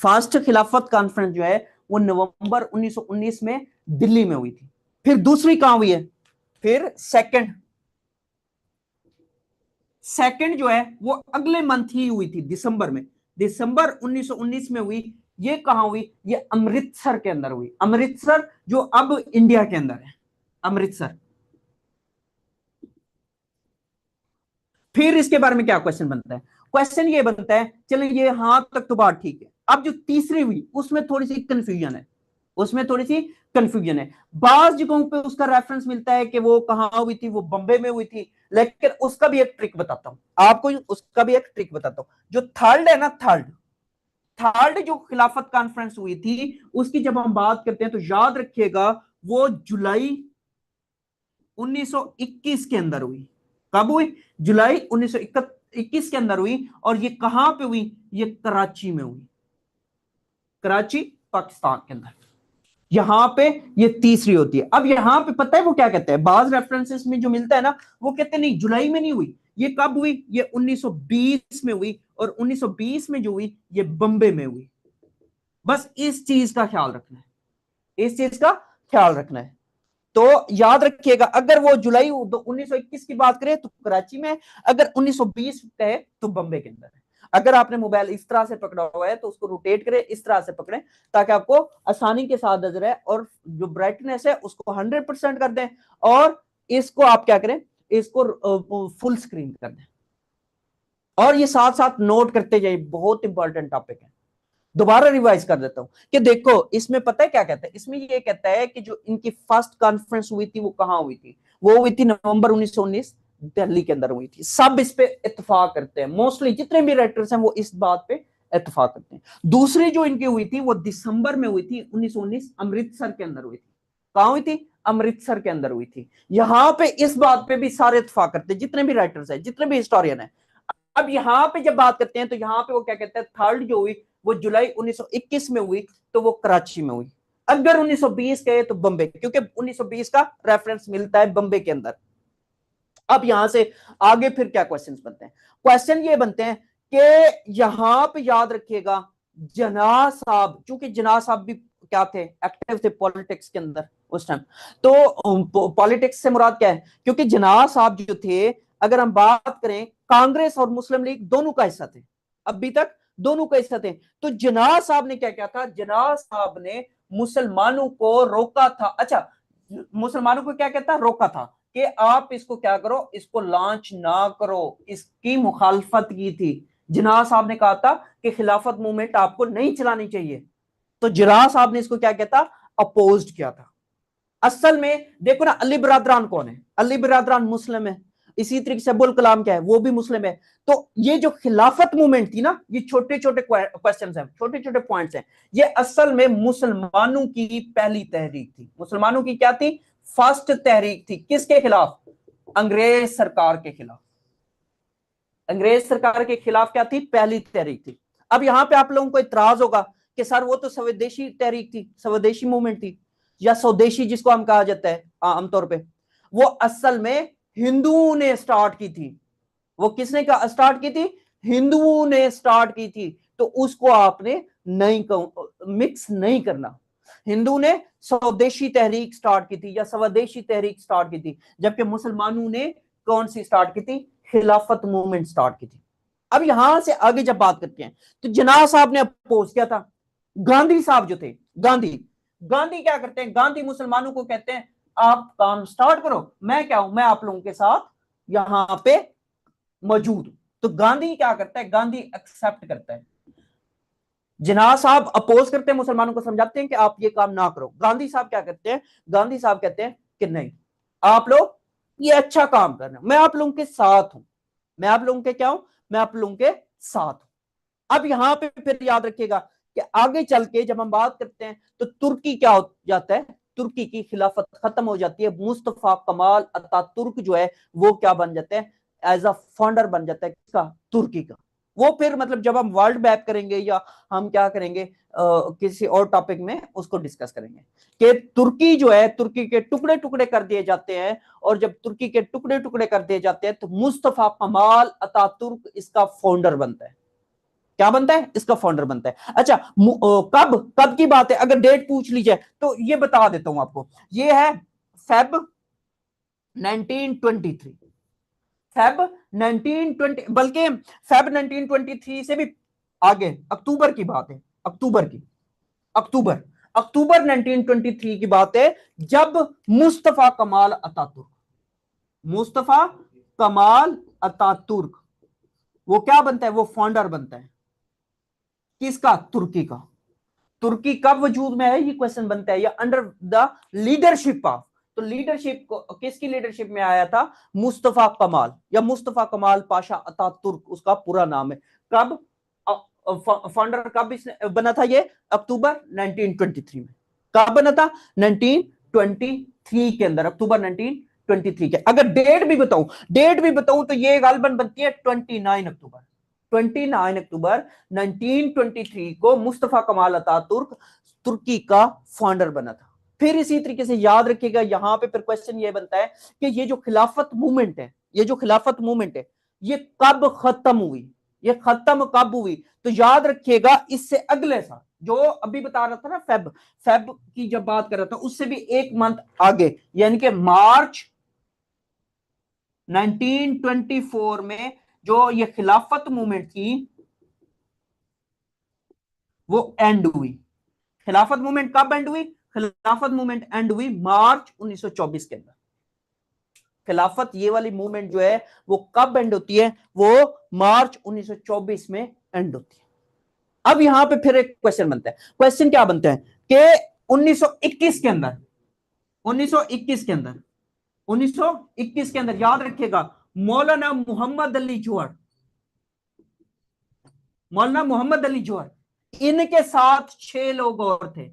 फर्स्ट खिलाफत कॉन्फ्रेंस जो है वो नवंबर 1919 में दिल्ली में हुई थी। फिर दूसरी कहां हुई है? फिर सेकंड, सेकंड जो है वो अगले मंथ ही हुई थी, दिसंबर में। दिसंबर 1919 में हुई। ये कहां हुई? ये अमृतसर के अंदर हुई। अमृतसर जो अब इंडिया के अंदर है, अमृतसर। फिर इसके बारे में क्या क्वेश्चन बनता है? क्वेश्चन ये बनता है, चलो ये हां तक तो बात ठीक है। अब जो तीसरी हुई उसमें थोड़ी सी कंफ्यूजन है, उसमें थोड़ी सी कंफ्यूजन है। बाज जगहों पे उसका रेफरेंस मिलता है कि वो कहां हुई थी, वो बम्बे में हुई थी। लेकिन उसका भी एक ट्रिक बताता हूं आपको, उसका भी एक ट्रिक बताता हूं। जो थर्ड है ना, थर्ड, थर्ड जो खिलाफत कॉन्फ्रेंस हुई थी उसकी जब हम बात करते हैं तो याद रखिएगा वो जुलाई 1921 के अंदर हुई। कब हुई? जुलाई 1921 के अंदर हुई। और ये कहां पे हुई? ये कराची में हुई, कराची पाकिस्तान के अंदर। यहां पे ये तीसरी होती है। अब यहां पे पता है वो क्या कहते हैं? बाज रेफरेंसेस में जो मिलता है ना, वो कहते हैं नहीं जुलाई में नहीं हुई। ये कब हुई? ये 1920 में हुई। और 1920 में जो हुई ये बम्बे में हुई। बस इस चीज का ख्याल रखना है, इस चीज का ख्याल रखना है। तो याद रखिएगा अगर वो जुलाई 1921 की बात करें तो कराची में, अगर 1920 कहे तो बम्बे के अंदर है। अगर आपने मोबाइल इस तरह से पकड़ा हुआ है तो उसको रोटेट करें, इस तरह से पकड़ें ताकि आपको आसानी के साथ नजर आए। और जो ब्राइटनेस है उसको 100% कर दें और इसको आप क्या करें, इसको फुल स्क्रीन कर दें। और ये साथ साथ नोट करते जाइए, बहुत इंपॉर्टेंट टॉपिक है। दोबारा रिवाइज कर देता हूं कि देखो इसमें पता है क्या कहता है? इसमें ये कहता है कि जो इनकी फर्स्ट कॉन्फ्रेंस हुई थी वो कहां हुई थी? वो हुई थी नवंबर 1919, दिल्ली के अंदर हुई थी। सब इस पे इत्तेफाक करते हैं, मोस्टली जितने भी राइटर्स हैं वो इस बात पे इत्तेफाक करते हैं। दूसरी जो इनकी हुई थी वो दिसंबर में हुई थी 1919, अमृतसर के अंदर हुई थी। कहां हुई थी? अमृतसर के अंदर हुई थी। यहां पे इस बात पे भी सारे इत्तेफाक करते हैं, जितने भी राइटर्स हैं, जितने भी हिस्टोरियन है। अब यहां पे जब बात करते हैं तो यहां पे वो क्या कहते हैं? थर्ड जो हुई वो जुलाई 1921 में हुई, तो वो कराची में हुई। अगर 1920 कहे तो बम्बे, क्योंकि 1920 का रेफरेंस मिलता है बम्बे के अंदर। अब यहां से आगे फिर क्या क्वेश्चंस बनते हैं? क्वेश्चन ये बनते हैं कि यहां पे याद रखिएगा जना साहब, चूंकि जना साहब भी क्या थे? एक्टिव थे पॉलिटिक्स के अंदर उस टाइम। तो पॉलिटिक्स से मुराद क्या है? क्योंकि जना साहब जो थे, अगर हम बात करें, कांग्रेस और मुस्लिम लीग दोनों का हिस्सा थे, अभी तक दोनों का हिस्सा थे। तो जना साहब ने क्या किया था? जना साहब ने मुसलमानों को रोका था। अच्छा, मुसलमानों को क्या कहता? रोका था कि आप इसको क्या करो, इसको लॉन्च ना करो, इसकी मुखालफत की थी। जिन्ना साहब ने कहा था कि खिलाफत मूवमेंट आपको नहीं चलानी चाहिए। तो जिन्ना साहब ने इसको क्या कहता? अपोज किया था। असल में देखो ना, अली बिरादरान कौन है? अली बिरादरान मुस्लिम है। इसी तरीके से अब्दुल कलाम क्या है, वो भी मुस्लिम है। तो ये जो खिलाफत मूवमेंट थी ना, ये छोटे छोटे क्वेश्चंस हैं, छोटे छोटे पॉइंट्स हैं, ये असल में मुसलमानों की पहली तहरीक थी। मुसलमानों की क्या थी? फर्स्ट तहरीक थी। किसके खिलाफ? अंग्रेज सरकार के खिलाफ। अंग्रेज सरकार के खिलाफ क्या थी? पहली तहरीक थी। अब यहां पे आप लोगों को इतराज होगा कि सर वो तो स्वदेशी तहरीक थी, स्वदेशी मूवमेंट थी, या स्वदेशी जिसको हम कहा जाता है आमतौर पे, वो असल में हिंदुओं ने स्टार्ट की थी। वो किसने स्टार्ट की थी? हिंदुओं ने स्टार्ट की थी। तो उसको आपने नहीं मिक्स नहीं करना। हिंदू ने स्वदेशी तहरीक स्टार्ट की थी या स्वदेशी तहरीक स्टार्ट की थी, जबकि मुसलमानों ने कौन सी स्टार्ट की थी? खिलाफत मूवमेंट स्टार्ट की थी। अब यहां से आगे जब बात करते हैं तो जिन्ना साहब ने अपोज किया था। गांधी साहब जो थे, गांधी गांधी क्या करते हैं? गांधी मुसलमानों को कहते हैं आप काम स्टार्ट करो, मैं क्या हूं, मैं आप लोगों के साथ यहां पे मौजूद। तो गांधी क्या करता है? गांधी एक्सेप्ट करता है। जिन्ना साहब अपोज करते हैं, मुसलमानों को समझाते हैं कि आप ये काम ना करो। गांधी साहब क्या करते हैं? गांधी साहब कहते हैं कि नहीं, आप लोग ये अच्छा काम कर रहे हो, मैं आप लोगों के साथ हूं। मैं आप लोगों के क्या हूं? मैं आप लोगों के साथ हूं। अब यहां पे फिर याद रखिएगा कि आगे चल के जब हम बात करते हैं तो तुर्की क्या हो जाता है? तुर्की की खिलाफत खत्म हो जाती है। मुस्तफा कमाल अतातुर्क जो है वो क्या बन जाते हैं? एज अ फाउंडर बन जाता है। किसका? तुर्की का। वो फिर मतलब जब हम वर्ल्ड मैप करेंगे या हम क्या करेंगे किसी और टॉपिक में उसको डिस्कस करेंगे कि तुर्की जो है, तुर्की के टुकड़े टुकड़े कर दिए जाते हैं। और जब तुर्की के टुकड़े टुकड़े कर दिए जाते हैं तो मुस्तफा कमाल अतातुर्क इसका फाउंडर बनता है। क्या बनता है? इसका फाउंडर बनता है। अच्छा, कब कब की बात है? अगर डेट पूछ ली जाए तो ये बता देता हूं आपको। ये है फेब 1923। फेब 1920, बल्कि फेब 1923 से भी आगे अक्टूबर की बात है। अक्टूबर की, अक्टूबर अक्टूबर 1923 की बात है, जब Mustafa Kemal Ataturk, Mustafa Kemal Ataturk वो क्या बनता है? वो फाउंडर बनता है। किसका? तुर्की का। तुर्की कब वजूद में है? ये क्वेश्चन बनता है। या अंडर द लीडरशिप ऑफ, तो लीडरशिप को किसकी लीडरशिप में आया था? मुस्तफा कमाल या मुस्तफा कमाल पाशा अतातुर्क उसका पूरा नाम है। कब फाउंडर कब इसने बना था? ये अक्टूबर 1923 में। कब बना था? 1923 के अंदर, अक्टूबर 1923 के। अगर डेट भी बताऊं, डेट भी बताऊं तो ये गालबन बनती है 29 अक्टूबर। 29 अक्टूबर 1923 को मुस्तफा कमाल अतातुर्क तुर्की का फाउंडर बना था। फिर इसी तरीके से याद रखिएगा, यहां पे फिर क्वेश्चन ये बनता है कि ये जो खिलाफत मूवमेंट है, ये जो खिलाफत मूवमेंट है, ये कब खत्म हुई? ये खत्म कब हुई? तो याद रखिएगा इससे अगले साल, जो अभी बता रहा था ना, फेब फेब की जब बात कर रहा था, उससे भी एक मंथ आगे, यानी कि मार्च 1924 में जो ये खिलाफत मूवमेंट थी वो एंड हुई। खिलाफत मूवमेंट कब एंड हुई? खिलाफत मूवमेंट एंड हुई मार्च 1924 के अंदर। खिलाफत ये वाली मूवमेंट जो है वो कब एंड होती है? वो मार्च 1924 में एंड होती है। अब यहां पे फिर एक क्वेश्चन बनता है। क्वेश्चन क्या बनता है कि 1921 के अंदर, 1921 के अंदर, 1921 के अंदर याद रखिएगा, मौलाना मोहम्मद अली जौहर, मौलाना मोहम्मद अली जौहर, इनके साथ 6 लोग और थे।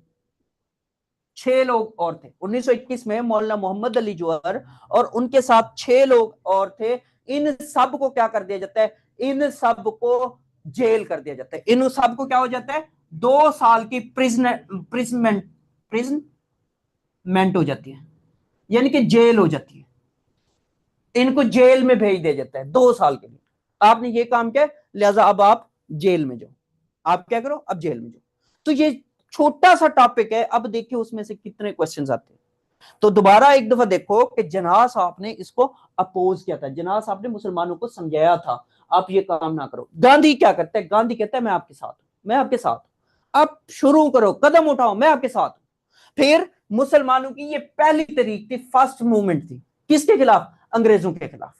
6 लोग और थे 1921 में, मौलाना मोहम्मद अली जौहर और उनके साथ 6 लोग और थे। इन सब को क्या कर दिया जाता है? इन सब को जेल कर दिया जाता है। इन सब को क्या हो जाता है? 2 साल की प्रिजनमेंट प्रिजनमेंट हो जाती है, यानी कि जेल हो जाती है। इनको जेल में भेज दिया जाता है 2 साल के लिए। आपने ये काम किया, लिहाजा अब आप जेल में जाओ। आप क्या करो? अब जेल में जाओ। तो ये छोटा सा टॉपिक है। अब देखिए उसमें से कितने क्वेश्चंस आते हैं। तो दोबारा एक दफा देखो कि जिन्ना साहब ने इसको अपोज किया था। जिन्ना साहब ने मुसलमानों को समझाया था आप ये काम ना करो। गांधी क्या करता है? गांधी कहता है मैं आपके साथ हूं, मैं आपके साथ हूं, आप शुरू करो, कदम उठाओ, मैं आपके साथ हूं। फिर मुसलमानों की ये पहली तरीक थी, फर्स्ट मूवमेंट थी। किसके खिलाफ? अंग्रेजों के खिलाफ।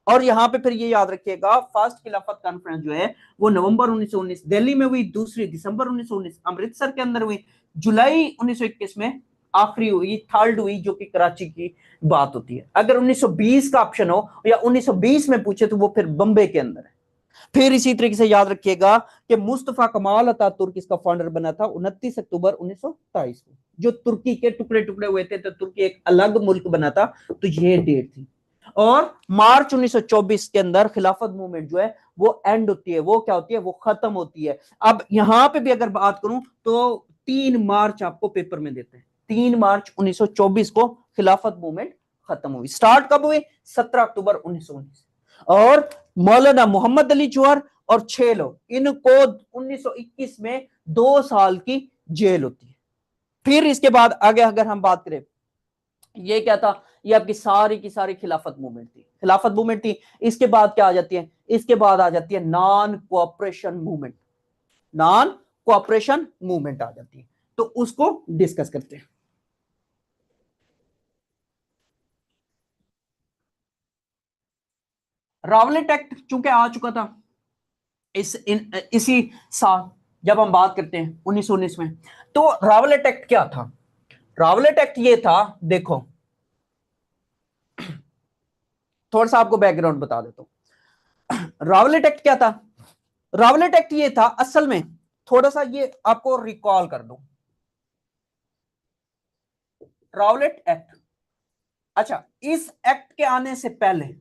और यहां पे फिर ये याद रखिएगा, फर्स्ट खिलाफत कॉन्फ्रेंस जो है वो नवंबर 1919 दिल्ली में हुई, दूसरी दिसंबर 1919 अमृतसर के अंदर हुई, जुलाई 1921 में आखिरी हुई, थर्ड हुई, जो कि कराची की बात होती है। अगर 1920 का ऑप्शन हो या 1920 में पूछे तो वो फिर बम्बे के अंदर है। फिर इसी तरीके से याद रखिएगा कि मुस्तफा कमाल अतातुर्क इसका फाउंडर बना था 29 अक्टूबर 1927 को। जो तुर्की के टुकड़े टुकड़े हुए थे तो तुर्की एक अलग मुल्क बना था, तो ये डेट थी। और मार्च 1924 के अंदर खिलाफत मूवमेंट जो है वो एंड होती है, वो क्या होती है, वो खत्म होती है। अब यहां पे भी अगर बात करूं तो 3 मार्च आपको पेपर में देते हैं, 3 मार्च 1924 को खिलाफत मूवमेंट खत्म हुई। स्टार्ट कब हुई? 17 अक्टूबर 1919। और मौलाना मोहम्मद अली जौहर और 6 लोग, इनको 1921 में 2 साल की जेल होती है। फिर इसके बाद आगे अगर हम बात करें, ये क्या था, ये आपकी सारी की सारी खिलाफत मूवमेंट थी, खिलाफत मूवमेंट थी। इसके बाद क्या आ जाती है? इसके बाद आ जाती है non cooperation movement, non cooperation movement आ जाती है। तो उसको डिस्कस करते हैं। रावलेट एक्ट चूंकि आ चुका था इसी साल, जब हम बात करते हैं 1919 में, तो रावलेट एक्ट क्या था? रावलेट एक्ट ये था, देखो थोड़ा सा आपको बैकग्राउंड बता देता हूं। रावलेट एक्ट क्या था? रावलेट एक्ट ये था असल में, थोड़ा सा ये आपको रिकॉल कर दूं। रावलेट एक्ट, अच्छा, इस एक्ट के आने से पहले,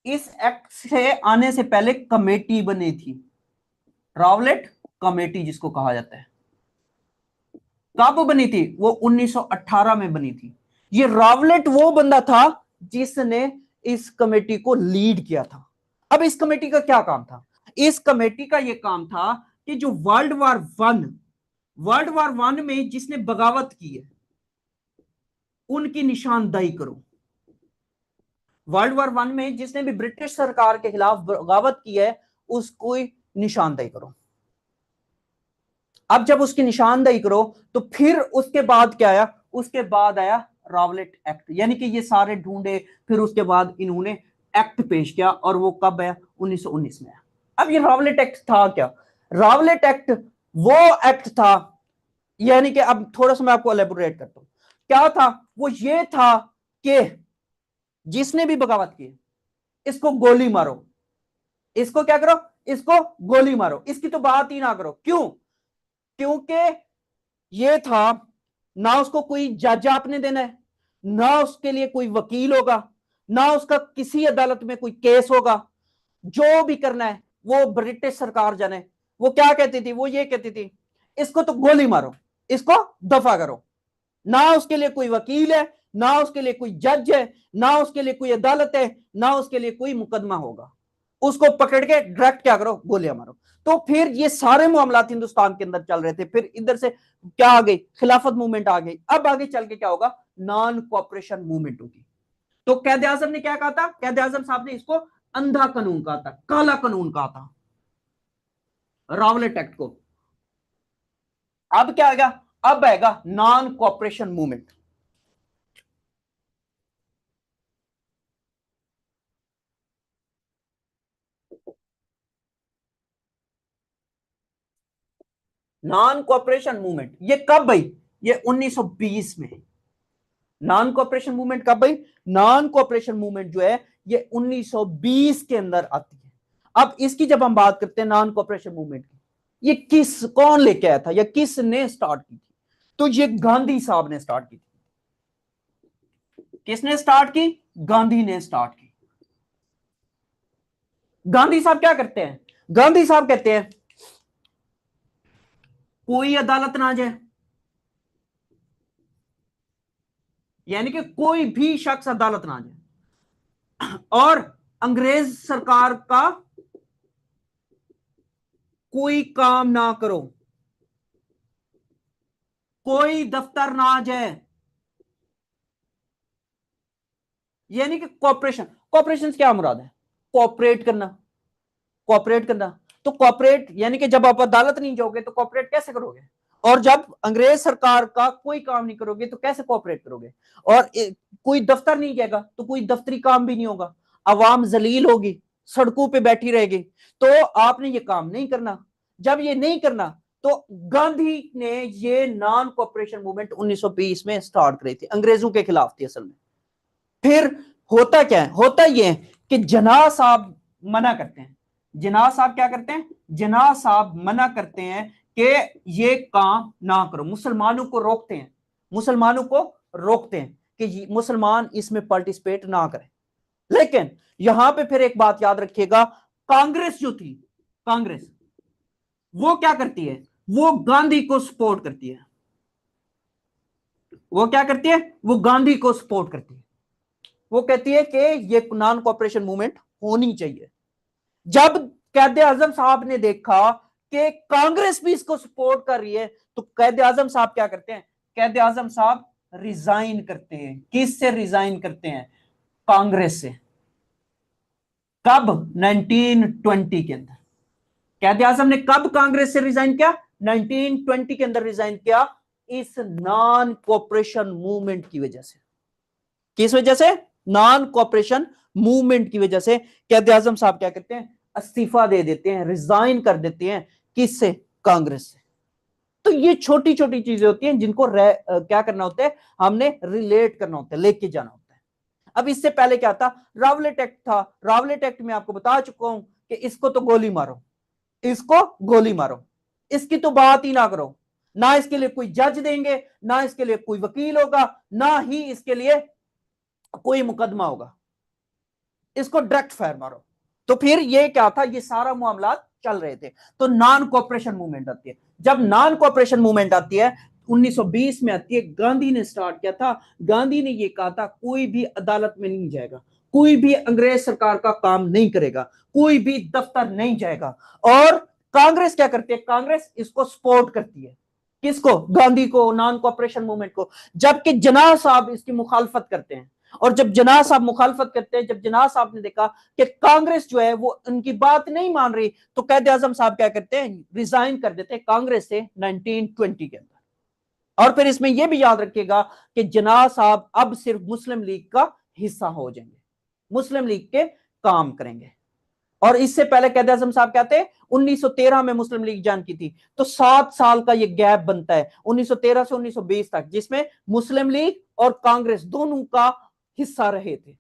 इस एक्ट से आने से पहले कमेटी बनी थी, रावलेट कमेटी जिसको कहा जाता है। कब बनी थी? वो 1918 में बनी थी। ये रावलेट वो बंदा था जिसने इस कमेटी को लीड किया था। अब इस कमेटी का क्या काम था? इस कमेटी का यह काम था कि जो वर्ल्ड वार वन में जिसने बगावत की है उनकी निशानदाही करो। वर्ल्ड वार 1 में जिसने भी ब्रिटिश सरकार के खिलाफ बगावत की है उसको निशानदेही करो। अब जब उसकी निशानदेही करो तो फिर उसके बाद क्या आया? उसके बाद आया रावलेट एक्ट, यानी कि ये सारे ढूंढे, फिर उसके बाद इन्होंने एक्ट पेश किया, और वो कब आया? 1919 में आया। अब ये रावलेट एक्ट था क्या? रावलेट एक्ट वो एक्ट था, यानी कि अब थोड़ा सा मैं आपको एलेबोरेट करता हूं क्या था। वो ये था कि जिसने भी बगावत की इसको गोली मारो, इसको क्या करो? इसको गोली मारो, इसकी तो बात ही ना करो। क्यों? क्योंकि ये था, ना उसको कोई जज आपने देना है, ना उसके लिए कोई वकील होगा, ना उसका किसी अदालत में कोई केस होगा। जो भी करना है वो ब्रिटिश सरकार जाने। वो क्या कहती थी? वो ये कहती थी इसको तो गोली मारो, इसको दफा करो। ना उसके लिए कोई वकील है, ना उसके लिए कोई जज है, ना उसके लिए कोई अदालत है, ना उसके लिए कोई मुकदमा होगा। उसको पकड़ के डायरेक्ट क्या करो? गोलियां मारो। तो फिर ये सारे मामला हिंदुस्तान के अंदर चल रहे थे। फिर इधर से क्या आ गई? खिलाफत मूवमेंट आ गई। अब आगे चल के क्या होगा? नॉन कोऑपरेशन मूवमेंट होगी। तो कैद आजम ने क्या कहा था? कैद आजम साहब ने इसको अंधा कानून कहा था, काला कानून कहा था, रावलेट एक्ट को। अब क्या आएगा? अब आएगा non cooperation movement. Non cooperation movement ये कब भाई? ये 1920 में। नॉन कोऑपरेशन मूवमेंट कब भाई? नॉन कोऑपरेशन मूवमेंट जो है ये 1920 के अंदर आती है। अब इसकी जब हम बात करते हैं नॉन कोऑपरेशन मूवमेंट की, ये कौन लेके आया था या किसने स्टार्ट की थी? तो ये गांधी साहब ने स्टार्ट की थी। किसने स्टार्ट की? गांधी ने स्टार्ट की। गांधी साहब क्या करते हैं? गांधी साहब कहते हैं कोई अदालत ना जाए, यानी कि कोई भी शख्स अदालत ना जाए, और अंग्रेज सरकार का कोई काम ना करो, कोई दफ्तर ना जाए, यानी कि कॉपरेशन। कॉपरेशन क्या मुराद है? कॉपरेट करना, कॉपरेट करना। तो कॉपरेट यानी कि जब आप अदालत नहीं जाओगे तो कॉपरेट कैसे करोगे? और जब अंग्रेज सरकार का कोई काम नहीं करोगे तो कैसे कॉपरेट करोगे? और कोई दफ्तर नहीं जाएगा तो कोई दफ्तरी काम भी नहीं होगा, अवाम जलील होगी, सड़कों पे बैठी रहेगी। तो आपने ये काम नहीं करना। जब ये नहीं करना तो गांधी ने ये नॉन कोऑपरेशन मूवमेंट 1920 में स्टार्ट करी थी, अंग्रेजों के खिलाफ थी असल में। फिर होता क्या है, होता ये है कि जिन्ना साहब मना करते हैं। जिन्ना साहब क्या करते हैं, जिन्ना साहब मना करते हैं कि ये काम ना करो, मुसलमानों को रोकते हैं, मुसलमानों को रोकते हैं कि मुसलमान इसमें पार्टिसिपेट ना करें। लेकिन यहां पे फिर एक बात याद रखिएगा, कांग्रेस जो थी, कांग्रेस वो क्या करती है, वो गांधी को सपोर्ट करती है। वो क्या करती है, वो गांधी को सपोर्ट करती है। वो कहती है कि ये नॉन कोऑपरेशन मूवमेंट होनी चाहिए। जब कैद आजम साहब ने देखा कि कांग्रेस भी इसको सपोर्ट कर रही है, तो कैद आजम साहब क्या करते हैं, कैद आजम साहब रिजाइन करते हैं। किससे रिजाइन करते हैं, कांग्रेस से। कब, 1920 के अंदर। कैद आजम ने कब कांग्रेस से रिजाइन किया, 1920 के अंदर रिजाइन किया, इस नॉन कोऑपरेशन मूवमेंट की वजह से। किस वजह से, नॉन कोऑपरेशन मूवमेंट की वजह से कैद आजम साहब क्या करते हैं, इस्तीफा दे देते हैं, रिजाइन कर देते हैं। किससे, कांग्रेस से। तो ये छोटी छोटी चीजें होती हैं जिनको क्या करना होता है, हमने रिलेट करना होता है, लेके जाना होता है। अब इससे पहले क्या था, रावलेट एक्ट था। रावलेट एक्ट में आपको बता चुका हूं कि इसको तो गोली मारो, इसको गोली मारो, इसकी तो बात ही ना करो। ना इसके लिए कोई जज देंगे, ना इसके लिए कोई वकील होगा, ना ही इसके लिए कोई मुकदमा होगा, इसको डायरेक्ट फायर मारो। तो फिर ये क्या था, ये सारा मामला चल रहे थे। तो नॉन कोऑपरेशन मूवमेंट आती है। जब नॉन कोऑपरेशन मूवमेंट आती है 1920 में आती है, गांधी ने स्टार्ट किया था। गांधी ने ये कहा था कोई भी अदालत में नहीं जाएगा, कोई भी अंग्रेज सरकार का काम नहीं करेगा, कोई भी दफ्तर नहीं जाएगा। और कांग्रेस क्या करती है, कांग्रेस इसको सपोर्ट करती है। किसको, गांधी को, नॉन कोऑपरेशन मूवमेंट को। जबकि जिन्ना साहब इसकी मुखालफत करते हैं। और जब जिन्ना साहब मुखालफत करते हैं, जब जिन्ना साहब ने देखा कि कांग्रेस जो है वो उनकी बात नहीं मान रही, तो कैद आजम साहब क्या करते हैं, रिजाइन कर देते हैं कांग्रेस से 1920 के अंदर। और फिर इसमें यह भी याद रखिएगा कि जिन्ना साहब अब सिर्फ मुस्लिम लीग का हिस्सा हो जाएंगे, मुस्लिम लीग के काम करेंगे। और इससे पहले कैद आजम साहब क्या थे, 1913 में मुस्लिम लीग ज्वाइन की थी। तो 7 साल का ये गैप बनता है 1913 से 1920 तक, जिसमें मुस्लिम लीग और कांग्रेस दोनों का हिस्सा रहे थे।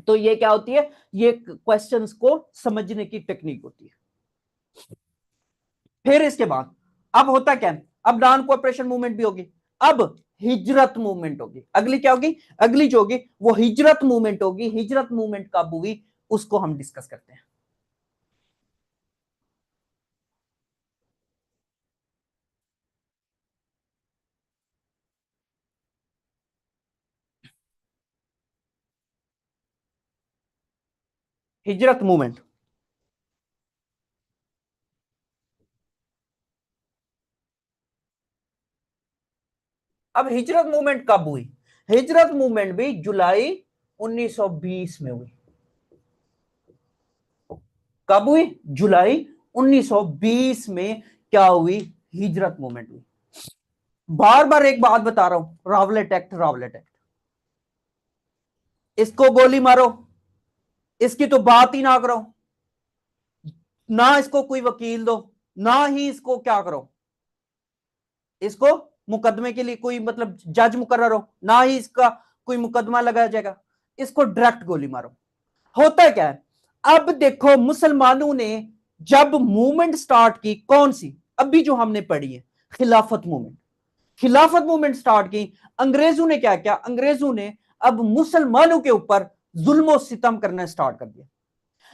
तो ये क्या होती है, ये क्वेश्चंस को समझने की टेक्निक होती है। फिर इसके बाद अब होता क्या है, अब नॉन कोऑपरेशन मूवमेंट भी होगी, अब हिजरत मूवमेंट होगी। अगली क्या होगी, अगली जो होगी वो हिजरत मूवमेंट होगी। हिजरत मूवमेंट कब हुई उसको हम डिस्कस करते हैं। हिजरत मूवमेंट, अब हिजरत मूवमेंट कब हुई, हिजरत मूवमेंट भी जुलाई 1920 में हुई। कब हुई, जुलाई 1920 में क्या हुई, हिजरत मूवमेंट हुई। बार बार एक बात बता रहा हूं, रावलेट एक्ट, रावलेट एक्ट, इसको गोली मारो, इसकी तो बात ही ना करो, ना इसको कोई वकील दो, ना ही इसको क्या करो, इसको मुकदमे के लिए कोई मतलब जज मुकर्रर हो, ना ही इसका कोई मुकदमा लगाया जाएगा, इसको डायरेक्ट गोली मारो। होता क्या है, अब देखो मुसलमानों ने जब मूवमेंट स्टार्ट की, कौन सी, अभी जो हमने पढ़ी है, खिलाफत मूवमेंट, खिलाफत मूवमेंट स्टार्ट की, अंग्रेजों ने क्या किया, अंग्रेजों ने अब मुसलमानों के ऊपर जुल्म सितम करना स्टार्ट कर दिया।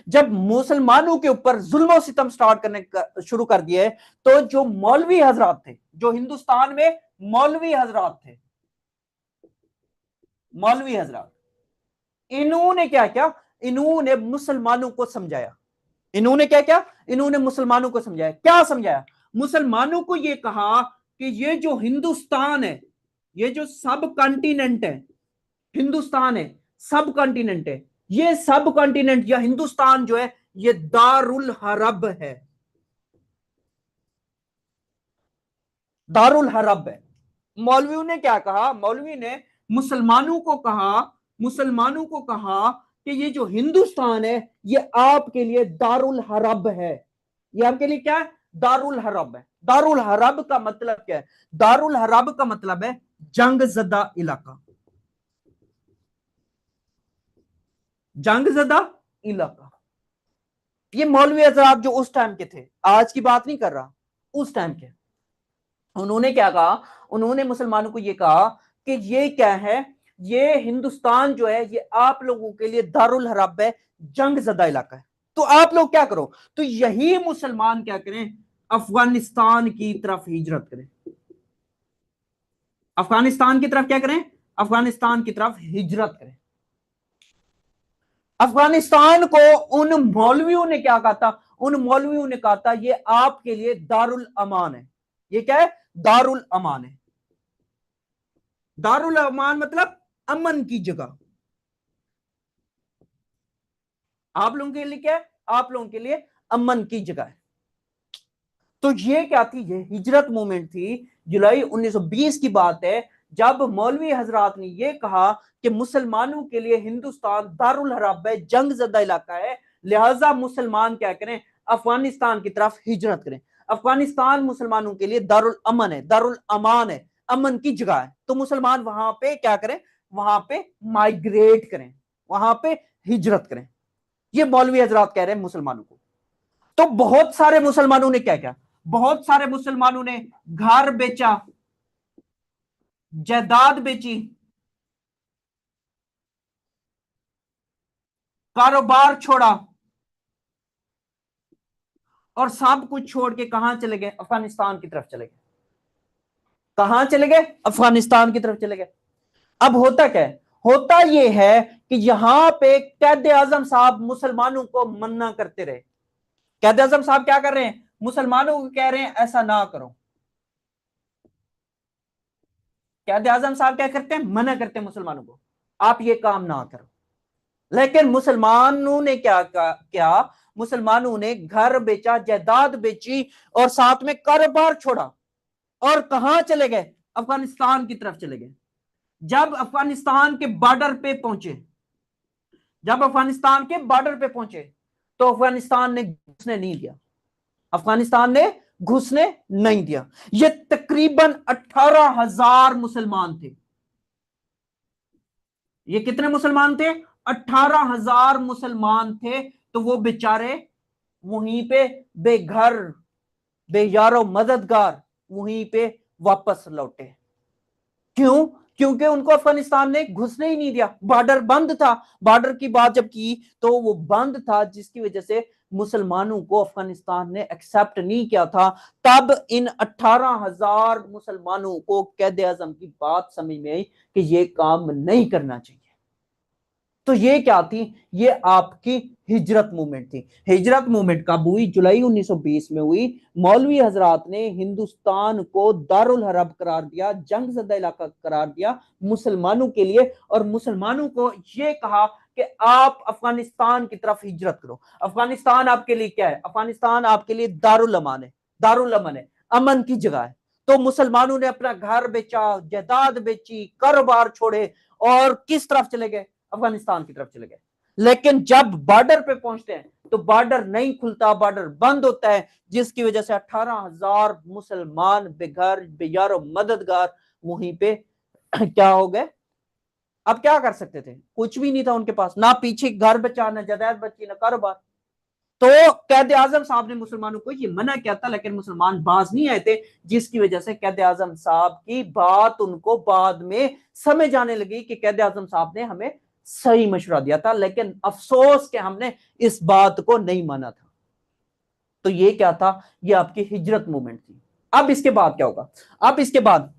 जब मुसलमानों के ऊपर जुल्म सितम स्टार्ट करने शुरू कर दिए, तो जो मौलवी हजरात थे, जो हिंदुस्तान में मौलवी हजरात थे, मौलवी हजरात, इन्होंने क्या किया, इन्होंने मुसलमानों को समझाया। इन्होंने क्या किया, इन्होंने मुसलमानों को समझाया। क्या समझाया, मुसलमानों को यह कहा कि ये जो हिंदुस्तान है, ये जो सब कॉन्टिनेंट है, हिंदुस्तान है, सब कॉन्टिनेंट है, ये सब कॉन्टिनेंट या हिंदुस्तान जो है ये दारुल हरब है, दारुल हरब है। मौलवियों ने क्या कहा, मौलवी ने मुसलमानों को कहा, मुसलमानों को कहा कि ये जो हिंदुस्तान है ये आपके लिए दारुल हरब है, ये आपके लिए क्या है, दारुल हरब है। दारुल हरब का मतलब क्या है? दारुल हरब का मतलब है जंग ज़दा इलाका, जंग ज़दा इलाका। ये मौलवी हजरात जो उस टाइम के थे, आज की बात नहीं कर रहा, उस टाइम के, उन्होंने क्या कहा? उन्होंने मुसलमानों को ये कहा कि ये क्या है, ये हिंदुस्तान जो है ये आप लोगों के लिए दारुल हरब है, जंग ज़दा इलाका है। तो आप लोग क्या करो? तो यही मुसलमान क्या करें? अफगानिस्तान की तरफ हिजरत करें। अफगानिस्तान की तरफ क्या करें? अफगानिस्तान की तरफ हिजरत करें। अफगानिस्तान को उन मौलवियों ने क्या कहा था? उन मौलवियों ने कहा था ये आपके लिए दारुल अमान है। ये क्या है? दारुल अमान है। दारुल अमान मतलब अमन की जगह। आप लोगों के लिए क्या है? आप लोगों के लिए अमन की जगह है। तो ये क्या थी? ये हिजरत मूवमेंट थी। जुलाई 1920 की बात है, जब मौलवी हजरात ने यह कहा कि मुसलमानों के लिए हिंदुस्तान दारुल हरब है, जंग ज़दा इलाका है, लिहाजा मुसलमान क्या करें? अफगानिस्तान की तरफ हिजरत करें। अफगानिस्तान मुसलमानों के लिए दारुल अमन है, दारुल अमान है, अमन की जगह है। तो मुसलमान वहां पे क्या करें? वहां पे माइग्रेट करें, वहां पे हिजरत करें। ये मौलवी हजरात कह रहे हैं मुसलमानों को। तो बहुत सारे मुसलमानों ने क्या किया? बहुत सारे मुसलमानों ने घर बेचा, जायदाद बेची, कारोबार छोड़ा, और सब कुछ छोड़ के कहां चले गए? अफगानिस्तान की तरफ चले गए। कहां चले गए? अफगानिस्तान की तरफ चले गए। अब होता क्या है? होता यह है कि यहां पे कैद आजम साहब मुसलमानों को मन्ना करते रहे। कैद आजम साहब क्या कर रहे हैं? मुसलमानों को कह रहे हैं ऐसा ना करो। कैद आजम साहब क्या करते हैं? मना करते हैं मुसलमानों को, आप ये काम ना करो। लेकिन मुसलमानों ने क्या मुसलमानों ने घर बेचा, जायदाद बेची, और साथ में कारोबार छोड़ा, और कहां चले गए? अफगानिस्तान की तरफ चले गए। जब अफगानिस्तान के बॉर्डर पे पहुंचे, जब अफगानिस्तान के बॉर्डर पे पहुंचे, तो अफगानिस्तान ने घुसने नहीं दिया। अफगानिस्तान ने घुसने नहीं दिया। ये तकरीबन 18,000 मुसलमान थे। ये कितने मुसलमान थे? 18,000 मुसलमान थे। तो वो बेचारे वहीं पे बेघर, बेयारो मददगार वहीं पे वापस लौटे। क्यों? क्योंकि उनको अफगानिस्तान ने घुसने ही नहीं दिया। बॉर्डर बंद था। बॉर्डर की बात जब की तो वो बंद था, जिसकी वजह से मुसलमानों को अफगानिस्तान ने एक्सेप्ट नहीं किया था। तब इन 18,000 मुसलमानों को कैद आजम की बात समझ में आई कि ये काम नहीं करना चाहिए। तो ये क्या थी? ये आपकी हिजरत मूवमेंट थी। हिजरत मूवमेंट कब हुई? जुलाई 1920 में हुई। मौलवी हजरात ने हिंदुस्तान को दारुल हरब करार दिया, जंग ज़दा इलाका करार दिया मुसलमानों के लिए, और मुसलमानों को ये कहा कि आप अफगानिस्तान की तरफ हिजरत करो। अफगानिस्तान आपके लिए क्या है? अफगानिस्तान आपके लिए दारुल अमान है, दारुल अमन है, अमन की जगह है। तो मुसलमानों ने अपना घर बेचा, जायदाद बेची, कारोबार छोड़े, और किस तरफ चले गए? अफगानिस्तान की तरफ चले गए। लेकिन जब बॉर्डर पे पहुंचते हैं तो बॉर्डर नहीं खुलता, बॉर्डर बंद होता है, जिसकी वजह से 18,000 मुसलमान बेघर, बेयारो मददगार वहीं पे क्या हो गए? अब क्या कर सकते थे? कुछ भी नहीं था उनके पास, ना पीछे घर बचा, ना जायदाद बची, ना कारोबार। तो कैद आजम साहब ने मुसलमानों को ये मना किया था, लेकिन मुसलमान बाज नहीं आए थे, जिसकी वजह से कैद आजम साहब की बात उनको बाद में समझ आने लगी कि कैद आजम साहब ने हमें सही मशवरा दिया था, लेकिन अफसोस कि हमने इस बात को नहीं माना था। तो ये क्या था? ये आपकी हिजरत मूवमेंट थी। अब इसके बाद क्या होगा? अब इसके बाद,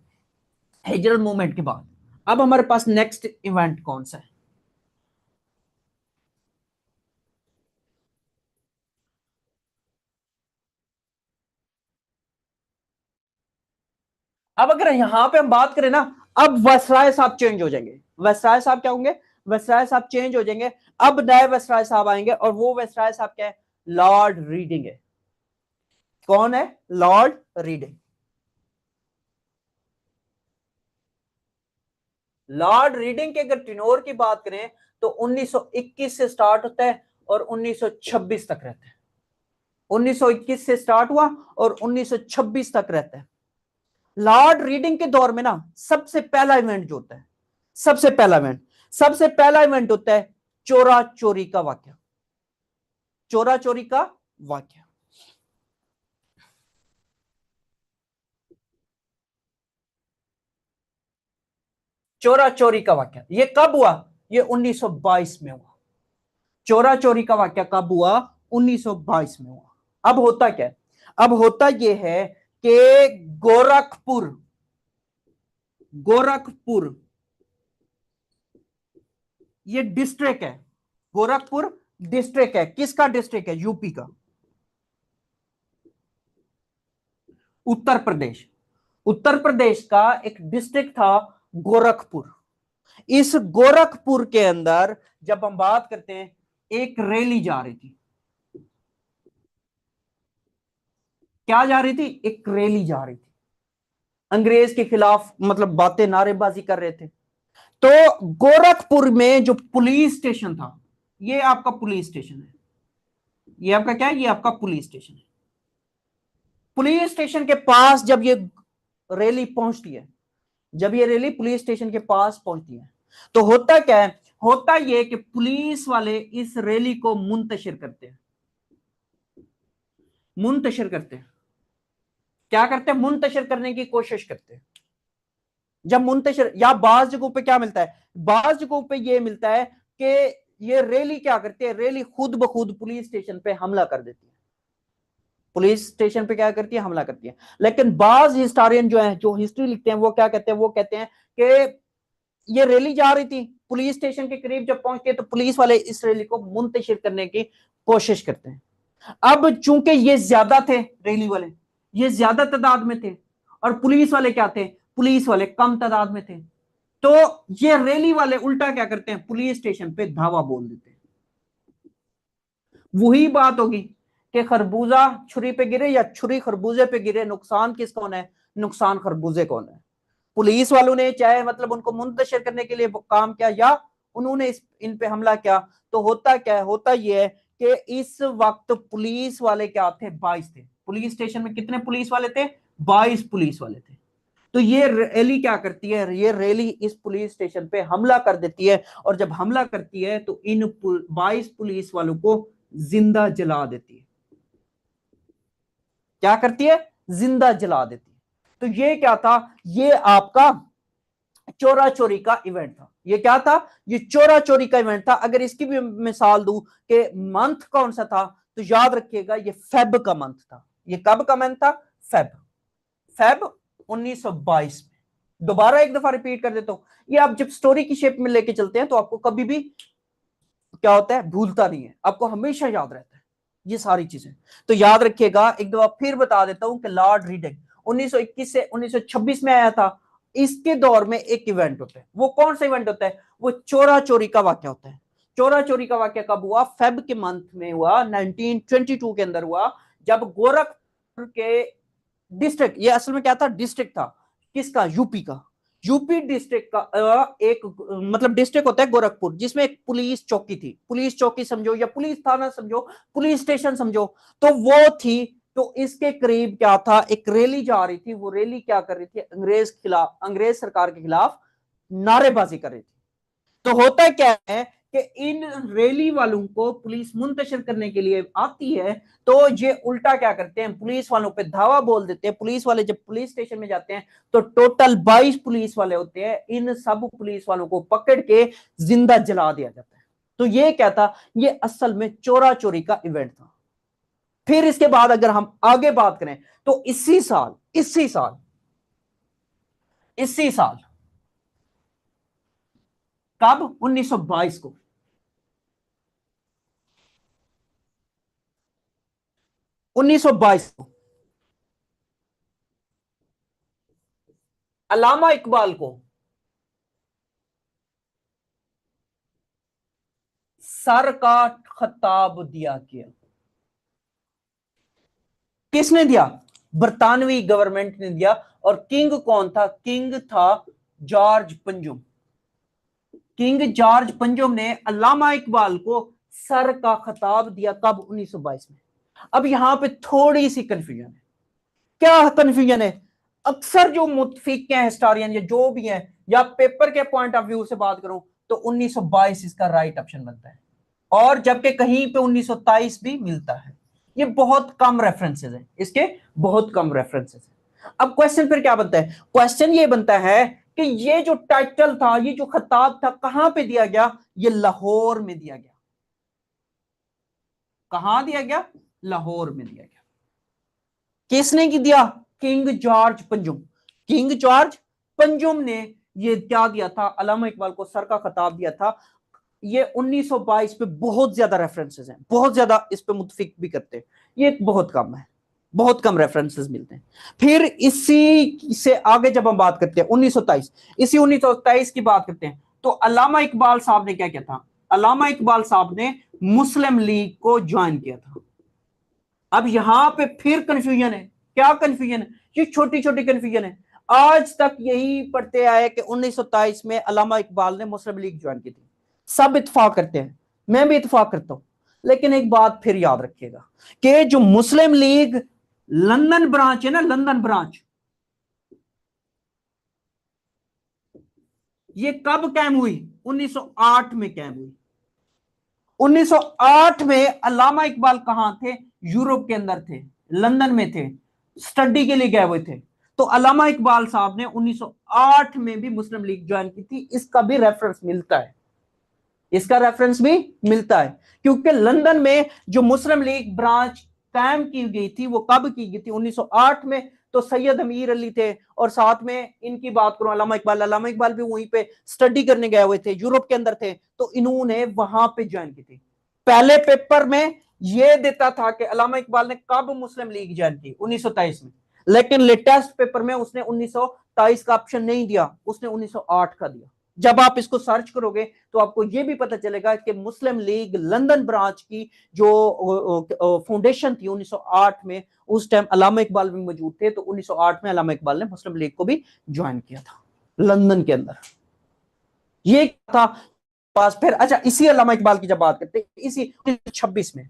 हिजरत मूवमेंट के बाद, अब हमारे पास नेक्स्ट इवेंट कौन सा है? अब अगर यहां पे हम बात करें ना, अब वसराय साहब चेंज हो जाएंगे। वसराय साहब क्या होंगे? वसराय साहब चेंज हो जाएंगे। अब नए वसराय साहब आएंगे, और वो वसराय साहब क्या है? लॉर्ड रीडिंग है। कौन है? Lord reading. लॉर्ड रीडिंग के अगर टिनोर की बात करें तो 1921 से स्टार्ट होता है और 1926 तक रहता है। 1921 से स्टार्ट हुआ और 1926 तक रहता है। लॉर्ड रीडिंग के दौर में ना सबसे पहला इवेंट जो होता है, सबसे पहला इवेंट होता है चोरा चोरी का वाक्य। चोरा चोरी का वाक्य चोरा चोरी का वाक्य ये कब हुआ? ये 1922 में हुआ। चोरा चोरी का वाक्य कब हुआ? 1922 में हुआ। अब होता क्या है? अब होता यह है कि गोरखपुर ये डिस्ट्रिक्ट है। गोरखपुर डिस्ट्रिक्ट है। किसका डिस्ट्रिक्ट है? यूपी का। उत्तर प्रदेश का एक डिस्ट्रिक्ट था गोरखपुर। इस गोरखपुर के अंदर जब हम बात करते हैं, एक रैली जा रही थी। क्या जा रही थी? एक रैली जा रही थी। अंग्रेज के खिलाफ मतलब बातें, नारेबाजी कर रहे थे। तो गोरखपुर में जो पुलिस स्टेशन था, ये आपका पुलिस स्टेशन है। ये आपका क्या है? ये आपका पुलिस स्टेशन है। पुलिस स्टेशन के पास जब ये रैली पहुंचती है, जब ये रैली पुलिस स्टेशन के पास पहुंचती है, तो होता क्या है? होता यह कि पुलिस वाले इस रैली को मुंतशिर करते हैं। क्या करते हैं? मुंतशिर करने की कोशिश करते हैं। जब मुंतशिर, या बाज जगहों पे क्या मिलता है? बाज जगहों पे ये मिलता है कि ये रैली क्या करती है? रैली खुद ब खुद पुलिस स्टेशन पे हमला कर देती है। पुलिस स्टेशन पे क्या करती है? हमला करती है। लेकिन बाज हिस्टोरियन जो है, जो हिस्ट्री लिखते हैं, वो क्या कहते हैं? वो कहते हैं कि ये रैली जा रही थी, पुलिस स्टेशन के करीब जब पहुंचती है तो पुलिस वाले इस रैली को मुंतशिर करने की कोशिश करते हैं। अब चूंकि ये ज्यादा थे, रैली वाले ये ज्यादा तादाद में थे, और पुलिस वाले क्या थे? पुलिस वाले कम तादाद में थे। तो ये रैली वाले उल्टा क्या करते हैं? पुलिस स्टेशन पे धावा बोल देते हैं। वही बात होगी कि खरबूजा छुरी पे गिरे या छुरी खरबूजे पे गिरे, नुकसान किस कौन है? नुकसान खरबूजे कौन है? पुलिस वालों ने चाहे मतलब उनको मुंतशिर करने के लिए काम किया, या उन्होंने इन पे हमला किया। तो होता क्या है? होता यह है कि इस वक्त पुलिस वाले क्या थे? 22 थे। पुलिस स्टेशन में कितने पुलिस वाले थे? 22 पुलिस वाले थे। तो ये रैली क्या करती है? ये रैली इस पुलिस स्टेशन पे हमला कर देती है, और जब हमला करती है तो इन 22 पुलिस वालों को जिंदा जला देती है। क्या करती है? जिंदा जला देती है। तो ये क्या था? ये आपका चोरा चोरी का इवेंट था। ये क्या था? ये चोरा चोरी का इवेंट था। अगर इसकी भी मिसाल दूं कि मंथ कौन सा था, तो याद रखिएगा ये फेब का मंथ था। ये कब का मंथ था? फेब 1922 में। दोबारा एक दफा रिपीट कर देता हूं, ये आप जब स्टोरी की शेप में लेके चलते हैं तो आपको कभी भी क्या होता है? भूलता नहीं है, आपको हमेशा याद रहता है ये सारी चीजें। तो याद रखिएगा, एक दफा फिर बता देता हूं कि लॉर्ड रीडिंग 1921 से 1926 में आया था। इसके दौर में एक इवेंट होता है। वो कौन सा इवेंट होता है? वो चोरा चोरी का वाक्य होता है। चोरा चोरी का वाक्य कब हुआ? फेब के मंथ में हुआ, 1922 के अंदर हुआ, जब गोरखपुर के डिस्ट्रिक्ट, ये असल में क्या था? डिस्ट्रिक्ट था। किसका? यूपी का। यूपी डिस्ट्रिक्ट का एक मतलब डिस्ट्रिक्ट होता है गोरखपुर, जिसमें एक पुलिस चौकी थी। पुलिस चौकी समझो या पुलिस थाना समझो, पुलिस स्टेशन समझो, तो वो थी। तो इसके करीब क्या था? एक रैली जा रही थी। वो रैली क्या कर रही थी? अंग्रेज सरकार के खिलाफ नारेबाजी कर रही थी। तो होता क्या है कि इन रैली वालों को पुलिस मुंतशिर करने के लिए आती है, तो ये उल्टा क्या करते हैं? पुलिस वालों पे धावा बोल देते हैं। पुलिस वाले जब पुलिस स्टेशन में जाते हैं तो टोटल 22 पुलिस वाले होते हैं। इन सब पुलिस वालों को पकड़ के जिंदा जला दिया जाता है। तो ये क्या था? ये असल में चोरा चोरी का इवेंट था। फिर इसके बाद अगर हम आगे बात करें तो इसी साल कब? 1922 को। 1922 को अल्लामा इकबाल को सर का खिताब दिया गया। किसने दिया? बरतानवी गवर्नमेंट ने दिया। और किंग कौन था? किंग था जॉर्ज पंजुम। किंग जॉर्ज पंजुम ने अल्लामा इकबाल को सर का खिताब दिया। कब? 1922 में। अब यहां पे थोड़ी सी कंफ्यूजन है। क्या कंफ्यूजन है? अक्सर जो मुतफिक हैं हिस्टोरियन या जो भी है, या पेपर के पॉइंट ऑफ व्यू से बात करूं, तो 1922 इसका राइट ऑप्शन बनता है, और जबकि कहीं पे 1923 भी मिलता है। ये बहुत कम रेफरेंसेस है इसके, बहुत कम रेफरेंसेस है। अब क्वेश्चन फिर क्या बनता है? क्वेश्चन ये बनता है कि ये जो टाइटल था, ये जो खिताब था, कहां पे दिया गया? ये लाहौर में दिया गया। कहां दिया गया? लाहौर में दिया गया। किसने की दिया? किंग जॉर्ज पंजुम। किंग जॉर्ज पंजुम ने ये क्या दिया था? अल्लामा इकबाल को सर का खिताब दिया था। ये 1922 पे बहुत ज्यादा रेफरेंसेस हैं, बहुत ज्यादा इस पे मुतफिक भी करते हैं। ये बहुत कम है, बहुत कम रेफरेंसेस मिलते हैं। फिर इसी से आगे जब हम बात करते हैं 1923, इसी 1923 की बात करते हैं, तो अल्लामा इकबाल साहब ने क्या किया था? अल्लामा इकबाल साहब ने मुस्लिम लीग को ज्वाइन किया था। अब यहां पे फिर कंफ्यूजन है। क्या कंफ्यूजन है? ये छोटी छोटी कंफ्यूजन है। आज तक यही पढ़ते आए कि 1923 में अल्लामा इकबाल ने मुस्लिम लीग ज्वाइन की थी। सब इत्तेफाक करते हैं, मैं भी इत्तेफाक करता हूं। लेकिन एक बात फिर याद रखिएगा कि जो मुस्लिम लीग लंदन ब्रांच है ना, लंदन ब्रांच, ये कब कायम हुई? 1908 में कायम हुई। 1908 में अल्लामा इकबाल कहां थे? यूरोप के अंदर थे, लंदन में थे, स्टडी के लिए गए हुए थे। तो अल्लामा इकबाल साहब ने 1908 में भी मुस्लिम लीग ज्वाइन की थी। इसका भी रेफरेंस मिलता है, इसका रेफरेंस भी मिलता है, क्योंकि लंदन में जो मुस्लिम लीग ब्रांच कायम की गई थी, वो कब की गई थी? 1908 में। तो सैयद अमीर अली थे, और साथ में इनकी बात करूं अल्लामा इकबाल भी वहीं पे स्टडी करने गए हुए थे, यूरोप के अंदर थे, तो इन्होंने वहां पे ज्वाइन की थी। पहले पेपर में यह देता था कि अल्लामा इकबाल ने कब मुस्लिम लीग ज्वाइन की? 1923 में। लेकिन लेटेस्ट पेपर में उसने 1923 का ऑप्शन नहीं दिया, उसने 1908 का दिया। जब आप इसको सर्च करोगे तो आपको यह भी पता चलेगा कि मुस्लिम लीग लंदन ब्रांच की जो फाउंडेशन थी 1908 में, उस टाइम अल्लामा इकबाल भी मौजूद थे, तो 1908 में अल्लामा इकबाल ने मुस्लिम लीग को भी ज्वाइन किया था लंदन के अंदर। ये था पास। फिर अच्छा, इसी अल्लामा इकबाल की जब बात करते हैं, इसी 1926 में,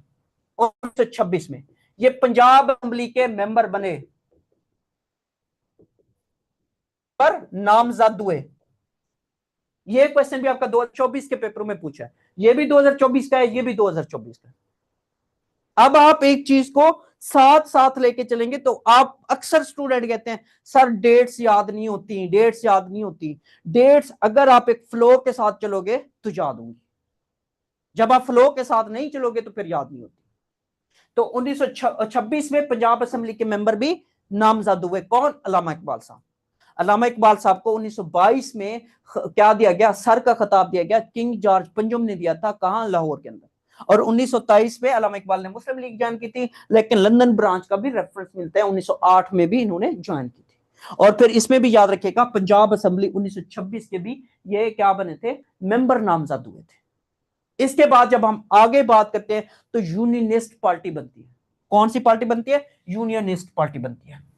1926 में ये पंजाब असेंबली के मेंबर बने, पर नामजद हुए। ये क्वेश्चन भी आपका 2024 के पेपर में पूछा है, ये भी 2024 का है, ये भी 2024 का है। अब आप एक चीज को साथ साथ लेके चलेंगे तो आप, अक्सर स्टूडेंट कहते हैं सर डेट्स याद नहीं होती, डेट्स याद नहीं होती। डेट्स अगर आप एक फ्लो के साथ चलोगे तो याद होंगी, जब आप फ्लो के साथ नहीं चलोगे तो फिर याद नहीं होती। तो 1926 में पंजाब असेंबली के मेंबर भी नामजद हुए। कौन? अल्लामा इकबाल साहब। अल्लामा इकबाल साहब को 1922 में क्या दिया गया? सर का खिताब दिया गया, किंग जॉर्ज पंजुम ने दिया था। कहां? लाहौर के अंदर। और 1923 में अल्लामा इकबाल ने मुस्लिम लीग ज्वाइन की थी, लेकिन लंदन ब्रांच का भी रेफरेंस मिलता है, 1908 में भी इन्होंने ज्वाइन की थी। और फिर इसमें भी याद रखिएगा, पंजाब असेंबली 1926 के भी ये क्या बने थे? मेंबर नामजद हुए थे। इसके बाद जब हम आगे बात करते हैं तो यूनियनिस्ट पार्टी बनती है। कौन सी पार्टी बनती है? यूनियनिस्ट पार्टी बनती है।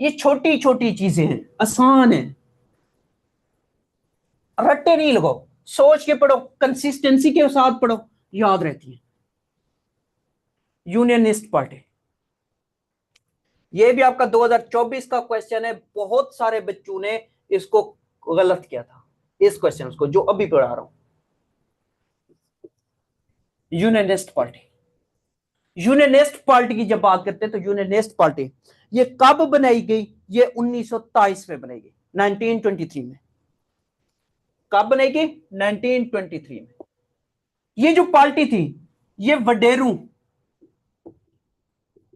ये छोटी छोटी चीजें हैं, आसान है, रट्टे नहीं लगाओ, सोच के पढ़ो, कंसिस्टेंसी के साथ पढ़ो, याद रहती है। यूनियनिस्ट पार्टी, ये भी आपका 2024 का क्वेश्चन है। बहुत सारे बच्चों ने इसको गलत किया था, इस क्वेश्चन को जो अभी पढ़ा रहा हूं। यूनियनिस्ट पार्टी, यूनियनिस्ट पार्टी की जब बात करते हैं तो यूनियनिस्ट पार्टी ये कब बनाई गई? ये 1923 में बनाई गई, 1923 में। कब बनाई गई? 1923 में। ये जो पार्टी थी, ये वडेरू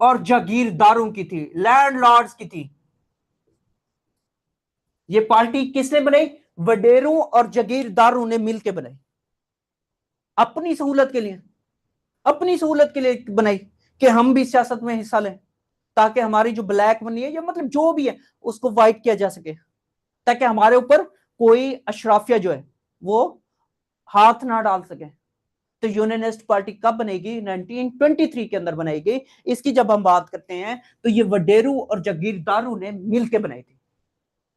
और जागीरदारों की थी, लैंडलॉर्ड्स की थी। ये पार्टी किसने बनाई? वडेरू और जागीरदारों ने मिलकर बनाई, अपनी सहूलत के लिए, अपनी सहूलत के लिए बनाई कि हम भी सियासत में हिस्सा लें, ताकि हमारी जो ब्लैक मनी है या मतलब जो भी है उसको वाइट किया जा सके, ताकि हमारे ऊपर कोई अशराफिया जो है वो हाथ ना डाल सके। तो यूनियनिस्ट पार्टी कब बनेगी? 1923 के अंदर बनाई गई। इसकी जब हम बात करते हैं तो ये वडेरू और जागीरदारों ने मिलकर बनाई थी।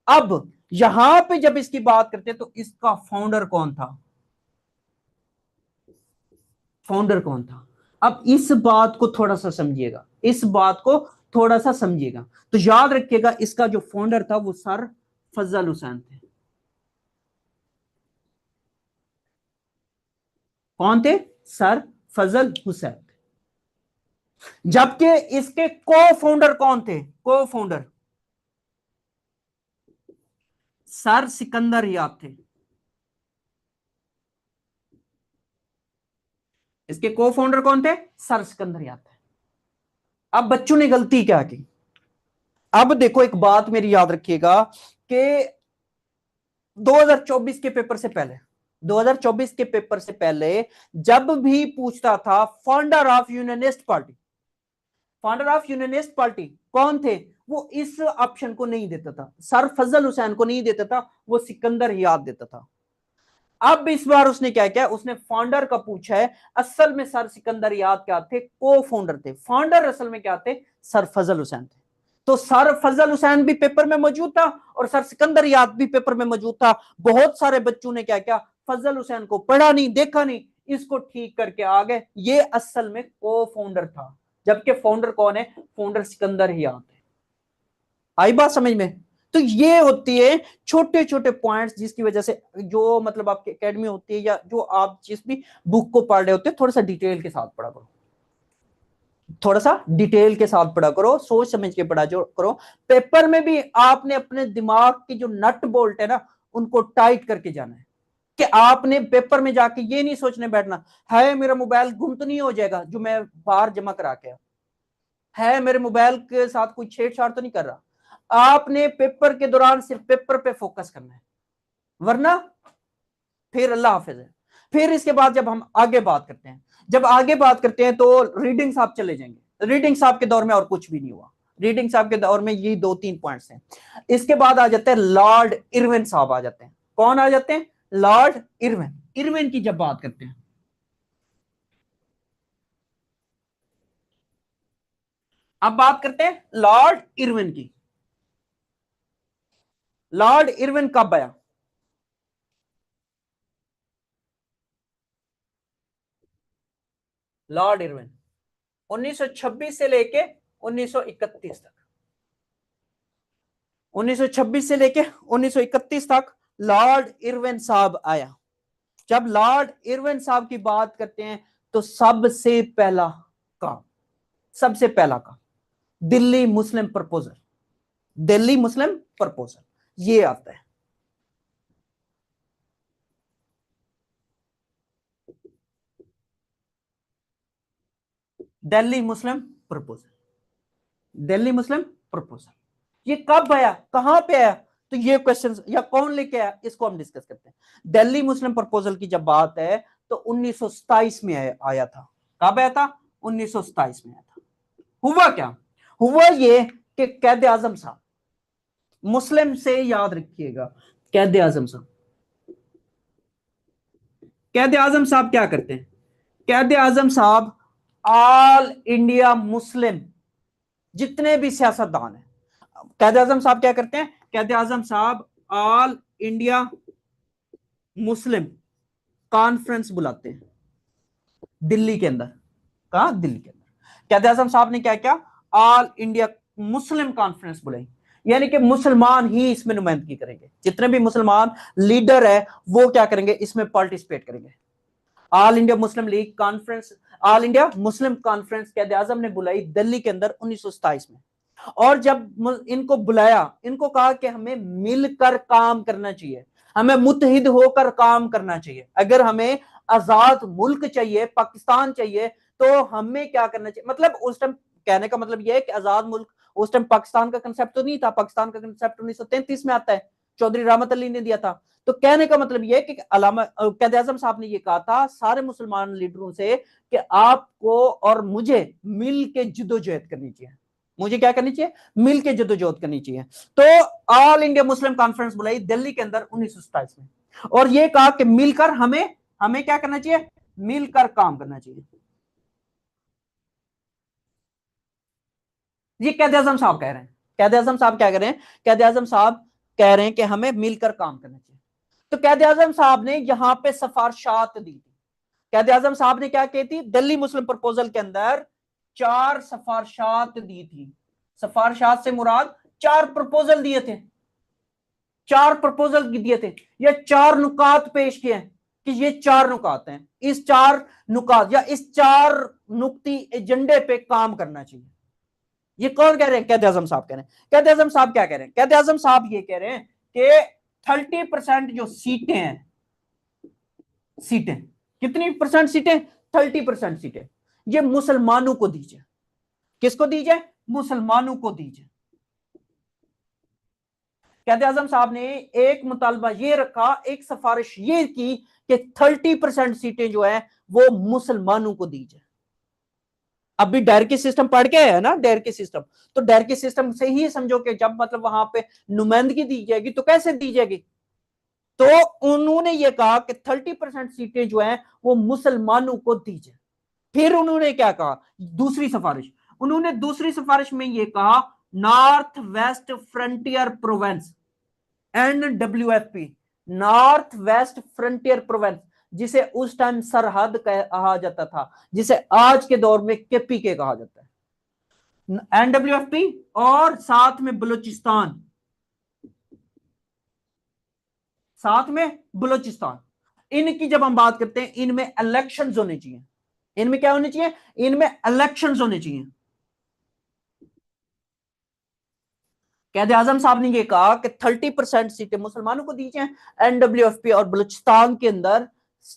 अब यहां पे जब इसकी बात करते हैं तो इसका फाउंडर कौन था? फाउंडर कौन था? अब इस बात को थोड़ा सा समझिएगा, इस बात को थोड़ा सा समझिएगा। तो याद रखिएगा इसका जो फाउंडर था वो सर फजल हुसैन थे। कौन थे? सर फजल हुसैन। जबकि इसके को फाउंडर कौन थे? को फाउंडर सर सिकंदर याद थे। इसके को फाउंडर कौन थे? सर सिकंदर याद थे। अब बच्चों ने गलती क्या की? अब देखो एक बात मेरी याद रखिएगा कि 2024 के पेपर से पहले, 2024 के पेपर से पहले जब भी पूछता था founder of unionist party, founder of unionist party कौन थे, वो इस ऑप्शन को नहीं देता था, सर फजल हुसैन को नहीं देता था, वो सिकंदर याद देता था। अब इस बार उसने क्या किया, उसने फाउंडर का पूछा है। असल में सर सिकंदर याद क्या थे? को फाउंडर थे। फाउंडर असल में क्या थे? सर फजल हुसैन थे। तो सर फजल हुसैन भी पेपर में मौजूद था और सर सिकंदर याद भी पेपर में मौजूद था। बहुत सारे बच्चों ने क्या किया, फजल हुसैन को पढ़ा नहीं, देखा नहीं, इसको ठीक करके आ गए। ये असल में को फाउंडर था, जबकि फाउंडर कौन है? फाउंडर सिकंदर ही याद है। आई बात समझ में? तो ये होती है छोटे छोटे पॉइंट्स जिसकी वजह से जो मतलब आपकी एकेडमी होती है या जो आप जिस भी बुक को पढ़ रहे होते हैं, थोड़ा सा डिटेल के साथ पढ़ा करो, थोड़ा सा डिटेल के साथ पढ़ा करो, सोच समझ के पढ़ा जो करो। पेपर में भी आपने अपने दिमाग की जो नट बोल्ट है ना, उनको टाइट करके जाना है। कि आपने पेपर में जाके ये नहीं सोचने बैठना है मेरा मोबाइल गुम तो नहीं हो जाएगा जो मैं बाहर जमा करा के, है मेरे मोबाइल के साथ कोई छेड़छाड़ तो नहीं कर रहा। आपने पेपर के दौरान सिर्फ पेपर पे फोकस करना है, वरना फिर अल्लाह हाफिज है। फिर इसके बाद जब हम आगे बात करते हैं, जब आगे बात करते हैं तो रीडिंग साहब चले जाएंगे। रीडिंग साहब के दौर में और कुछ भी नहीं हुआ, रीडिंग साहब के दौर में ये दो तीन पॉइंट्स हैं। इसके बाद आ जाते हैं लॉर्ड इरविन साहब आ जाते हैं। कौन आ जाते हैं? Lord Irwin. इरविन की जब बात करते हैं, अब बात करते हैं लॉर्ड इरविन की। लॉर्ड इरविन कब आया? लॉर्ड इरविन 1926 से लेके 1931 तक, 1926 से लेके 1931 तक लॉर्ड इरविन साहब आया। जब लॉर्ड इरविन साहब की बात करते हैं तो सबसे पहला काम, सबसे पहला काम दिल्ली मुस्लिम प्रपोजल, दिल्ली मुस्लिम प्रपोजल ये आता है। दिल्ली मुस्लिम प्रपोजल, दिल्ली मुस्लिम प्रपोजल ये कब आया, कहां पे आया? तो ये क्वेश्चन या कौन लेके आया, इसको हम डिस्कस करते हैं। दिल्ली मुस्लिम प्रपोजल की जब बात है तो 1927 में आया था। कब आया था? 1927 में आया था। हुआ क्या? हुआ ये कि कैद आजम साहब, मुस्लिम से याद रखिएगा, कैद आजम साहब, कैद आजम साहब क्या करते हैं? कैद आजम साहब ऑल इंडिया मुस्लिम जितने भी सियासतदान हैं, कैद आजम साहब क्या करते हैं? कैद आजम साहब ऑल इंडिया मुस्लिम कॉन्फ्रेंस बुलाते हैं दिल्ली के अंदर। कहा? दिल्ली के अंदर। कैद आजम साहब ने क्या किया? ऑल इंडिया मुस्लिम कॉन्फ्रेंस बुलाई, यानी कि मुसलमान ही इसमें नुमाइंदगी करेंगे, जितने भी मुसलमान लीडर है वो क्या करेंगे, इसमें पार्टिसिपेट करेंगे। All India Muslim league conference, all India Muslim conference कैद आजम ने बुलाई दिल्ली के अंदर 1927 में। और जब इनको बुलाया, इनको कहा कि हमें मिलकर काम करना चाहिए, हमें मुत्तहिद होकर काम करना चाहिए। अगर हमें आजाद मुल्क चाहिए, पाकिस्तान चाहिए, तो हमें क्या करना चाहिए? मतलब उस टाइम कहने का मतलब यह है कि आजाद मुल्क, उस टाइम पाकिस्तान का कंसेप्ट तो नहीं था, पाकिस्तान का कंसेप्ट 1933 में आता है, चौधरी रहमत अली ने दिया था। तो कहने का मतलब यह कि अलामा कैद आजम साहब ने यह कहा था सारे मुसलमान लीडरों से कि आपको और मुझे मिल के जद्दोजहद करनी चाहिए, मुझे क्या करनी चाहिए? मिल के जद्दोजहद करनी चाहिए। तो ऑल इंडिया मुस्लिम कॉन्फ्रेंस बुलाई दिल्ली के अंदर 1927 में, और यह कहा कि मिलकर हमें हमें क्या करना चाहिए? मिलकर काम करना चाहिए। ये कैद आजम साहब कह रहे हैं। कैद आजम साहब क्या कह रहे हैं? कैद आजम साहब कह रहे हैं कि हमें मिलकर काम करना चाहिए। तो कैद आजम साहब ने यहां पे सिफारिशात दी थी, कायदे आजम साहब ने क्या की थी, दिल्ली मुस्लिम प्रपोजल के अंदर 4 सिफारिशात दी थी। सिफारिशात से मुराद 4 प्रपोजल दिए थे, 4 प्रपोजल दिए थे, ये 4 नुकात पेश किए हैं कि ये 4 नुकात हैं, इस 4 नुकात या इस 4 नुक्ती एजेंडे पे काम करना चाहिए। ये कौन कह रहे हैं, कायदे आजम साहब कह रहे हैं। कायदे आजम साहब क्या कह रहे हैं, कायदे आजम साहब ये कह रहे हैं कि 30% जो सीटें हैं, सीटें कितनी परसेंट सीटें, 30% सीटें ये मुसलमानों को दीजिए। किसको दीजिए, मुसलमानों को दीजिए। कायदे आजम साहब ने एक मुतालबा ये रखा, एक सिफारिश ये की कि 30% सीटें जो है वो मुसलमानों को दीजिए। अभी डायरकी सिस्टम पढ़ के है ना, डायरकी सिस्टम, तो डायरकी सिस्टम से ही समझो कि जब मतलब वहां पे नुमाइंदगी दी जाएगी तो कैसे दी जाएगी, तो उन्होंने ये कहा कि 30% सीटें जो हैं वो मुसलमानों को दीजिए। फिर उन्होंने क्या कहा, दूसरी सिफारिश, उन्होंने दूसरी सिफारिश में ये कहा north west frontier province, NWFP, north west frontier province, जिसे उस टाइम सरहद कहा जाता था, जिसे आज के दौर में KPK कहा जाता है, NWFP और साथ में बलूचिस्तान, साथ में बलूचिस्तान, इनकी जब हम बात करते हैं इनमें इलेक्शंस होने चाहिए। इनमें क्या होने चाहिए, इनमें इलेक्शंस होने चाहिए। कायदे आजम साहब ने ये कहा कि 30% सीटें मुसलमानों को दी जाए, NWFP और बलूचिस्तान के अंदर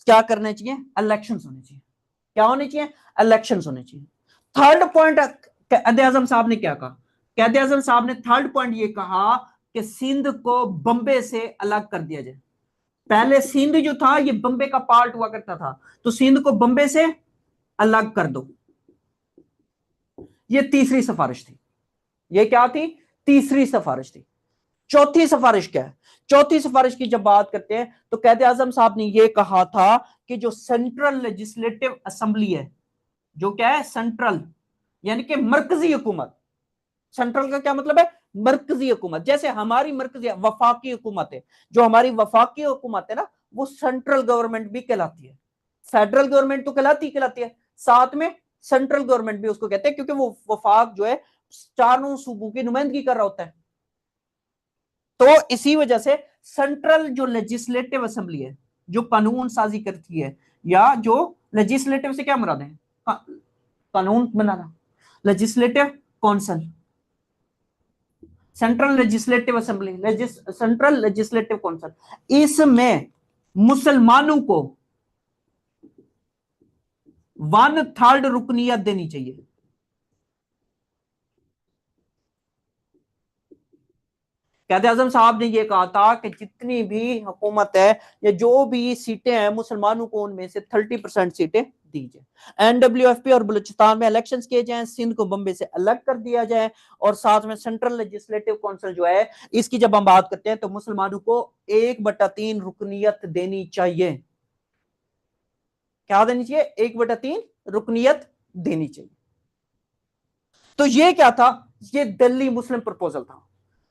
क्या करने चाहिए, इलेक्शंस होने चाहिए। क्या होने चाहिए, इलेक्शंस होने चाहिए। थर्ड पॉइंट कायदे आजम साहब ने क्या कहा, कायदे आजम साहब ने थर्ड पॉइंट ये कहा कि सिंध को बंबे से अलग कर दिया जाए। पहले सिंध जो था ये बंबे का पार्ट हुआ करता था, तो सिंध को बंबे से अलग कर दो। ये तीसरी सिफारिश थी। ये क्या थी, तीसरी सिफारिश थी। चौथी सिफारिश क्या है, चौथी सिफारिश की जब बात करते हैं तो कायदे आजम साहब ने यह कहा था कि जो सेंट्रल लेजिस्लेटिव असेंबली है, जो क्या है सेंट्रल यानी कि मरकजी हुकूमत, सेंट्रल का क्या मतलब है, मरकजी हुकूमत, जैसे हमारी मरकजी वफाकी हुकूमत है, जो हमारी वफाकी हुकूमत है ना वो सेंट्रल गवर्नमेंट भी कहलाती है। फेडरल गवर्नमेंट तो कहलाती है, साथ में सेंट्रल गवर्नमेंट भी उसको कहते हैं, क्योंकि वो वफाक जो है चारों सूबों की नुमाइंदगी कर रहा होता है। तो इसी वजह से सेंट्रल जो लेजिस्लेटिव असेंबली है, जो कानून साजी करती है, या जो लेजिस्लेटिव से क्या मुराद है, कानून बनाना, legislative council, central legislative assembly, central legislative council, इसमें मुसलमानों को 1/3 रुकनियत देनी चाहिए। कायदे आजम साहब ने यह कहा था कि जितनी भी हुकूमत है या जो भी सीटें हैं मुसलमानों को उनमें से 30% सीटें दीजिए। NWFP और बलूचिस्तान में इलेक्शंस किए जाएं, सिंध को बम्बे से अलग कर दिया जाए, और साथ में सेंट्रल लेजिस्लेटिव काउंसिल जो है इसकी जब हम बात करते हैं तो मुसलमानों को 1/3 रुकनियत देनी चाहिए। क्या देनी चाहिए, 1/3 रुकनियत देनी चाहिए। तो ये क्या था, ये दिल्ली मुस्लिम प्रपोजल था।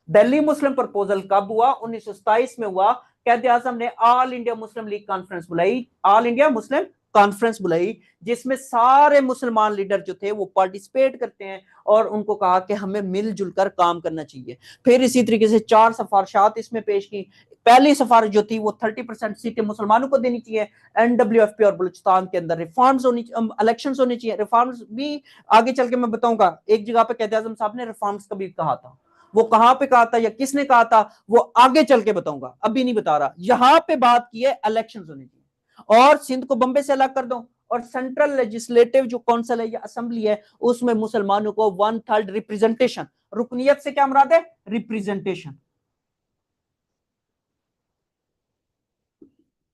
दिल्ली मुस्लिम प्रपोजल कब हुआ, 1927 में हुआ। कायदे आजम ने all India Muslim league conference बुलाई, ऑल इंडिया मुस्लिम कॉन्फ्रेंस बुलाई, जिसमें सारे मुसलमान लीडर जो थे वो पार्टिसिपेट करते हैं, और उनको कहा कि हमें मिलजुल कर काम करना चाहिए। फिर इसी तरीके से 4 सिफारिशात इसमें पेश की। पहली सिफारिश जो थी वो 30% सीटें मुसलमानों को देनी चाहिए। NWFP और बलूचिस्तान के अंदर रिफॉर्म्स होनी, इलेक्शंस होनी चाहिए। रिफॉर्म्स भी आगे चल के मैं बताऊंगा, एक जगह पे कायदे आजम साहब ने रिफॉर्म्स का भी कहा था, वो कहां पे कहा था या किसने कहा था वो आगे चल के बताऊंगा, अभी नहीं बता रहा। यहां पे बात की है इलेक्शंस होने की, और सिंध को बंबे से अलग कर दो, और सेंट्रल लेजिस्लेटिव जो काउंसिल है या असेंबली है उसमें मुसलमानों को 1/3 रिप्रेजेंटेशन, रुकनियत से क्या मुराद है, रिप्रेजेंटेशन,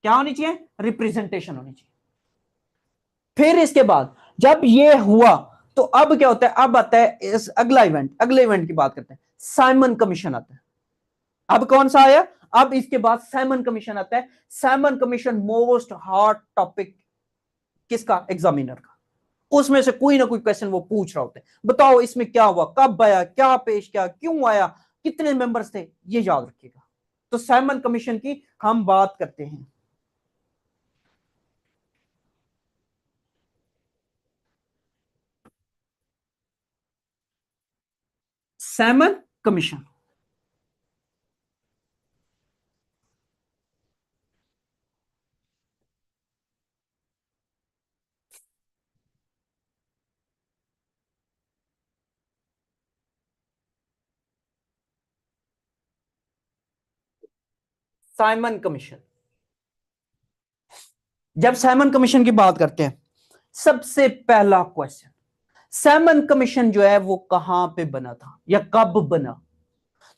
क्या होनी चाहिए, रिप्रेजेंटेशन होनी चाहिए। फिर इसके बाद जब ये हुआ तो अब क्या होता है, अब आता है इस अगला इवेंट, अगले इवेंट की बात करते हैं, साइमन कमीशन आता है। अब कौन सा आया, अब इसके बाद साइमन कमीशन आता है। Simon commission most hot topic किसका, एग्जामिनर का, उसमें से कोई ना कोई क्वेश्चन वो पूछ रहा होता है, बताओ इसमें क्या हुआ, कब आया, क्या पेश किया, क्यों आया, कितने मेंबर्स थे, ये याद रखिएगा। तो साइमन कमीशन की हम बात करते हैं। Simon commission. साइमन कमीशन, जब साइमन कमीशन की बात करते हैं, सबसे पहला क्वेश्चन, साइमन कमीशन जो है वो कहां पे बना था या कब बना?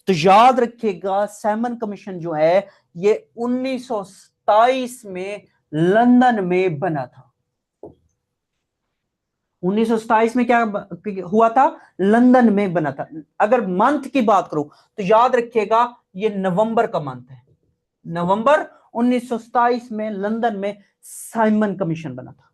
तो याद रखिएगा, साइमन कमीशन जो है ये 1927 में लंदन में बना था। 1927 में क्या हुआ था? लंदन में बना था। अगर मंथ की बात करूं तो याद रखिएगा ये नवंबर का मंथ है। नवंबर 1927 में लंदन में साइमन कमीशन बना था।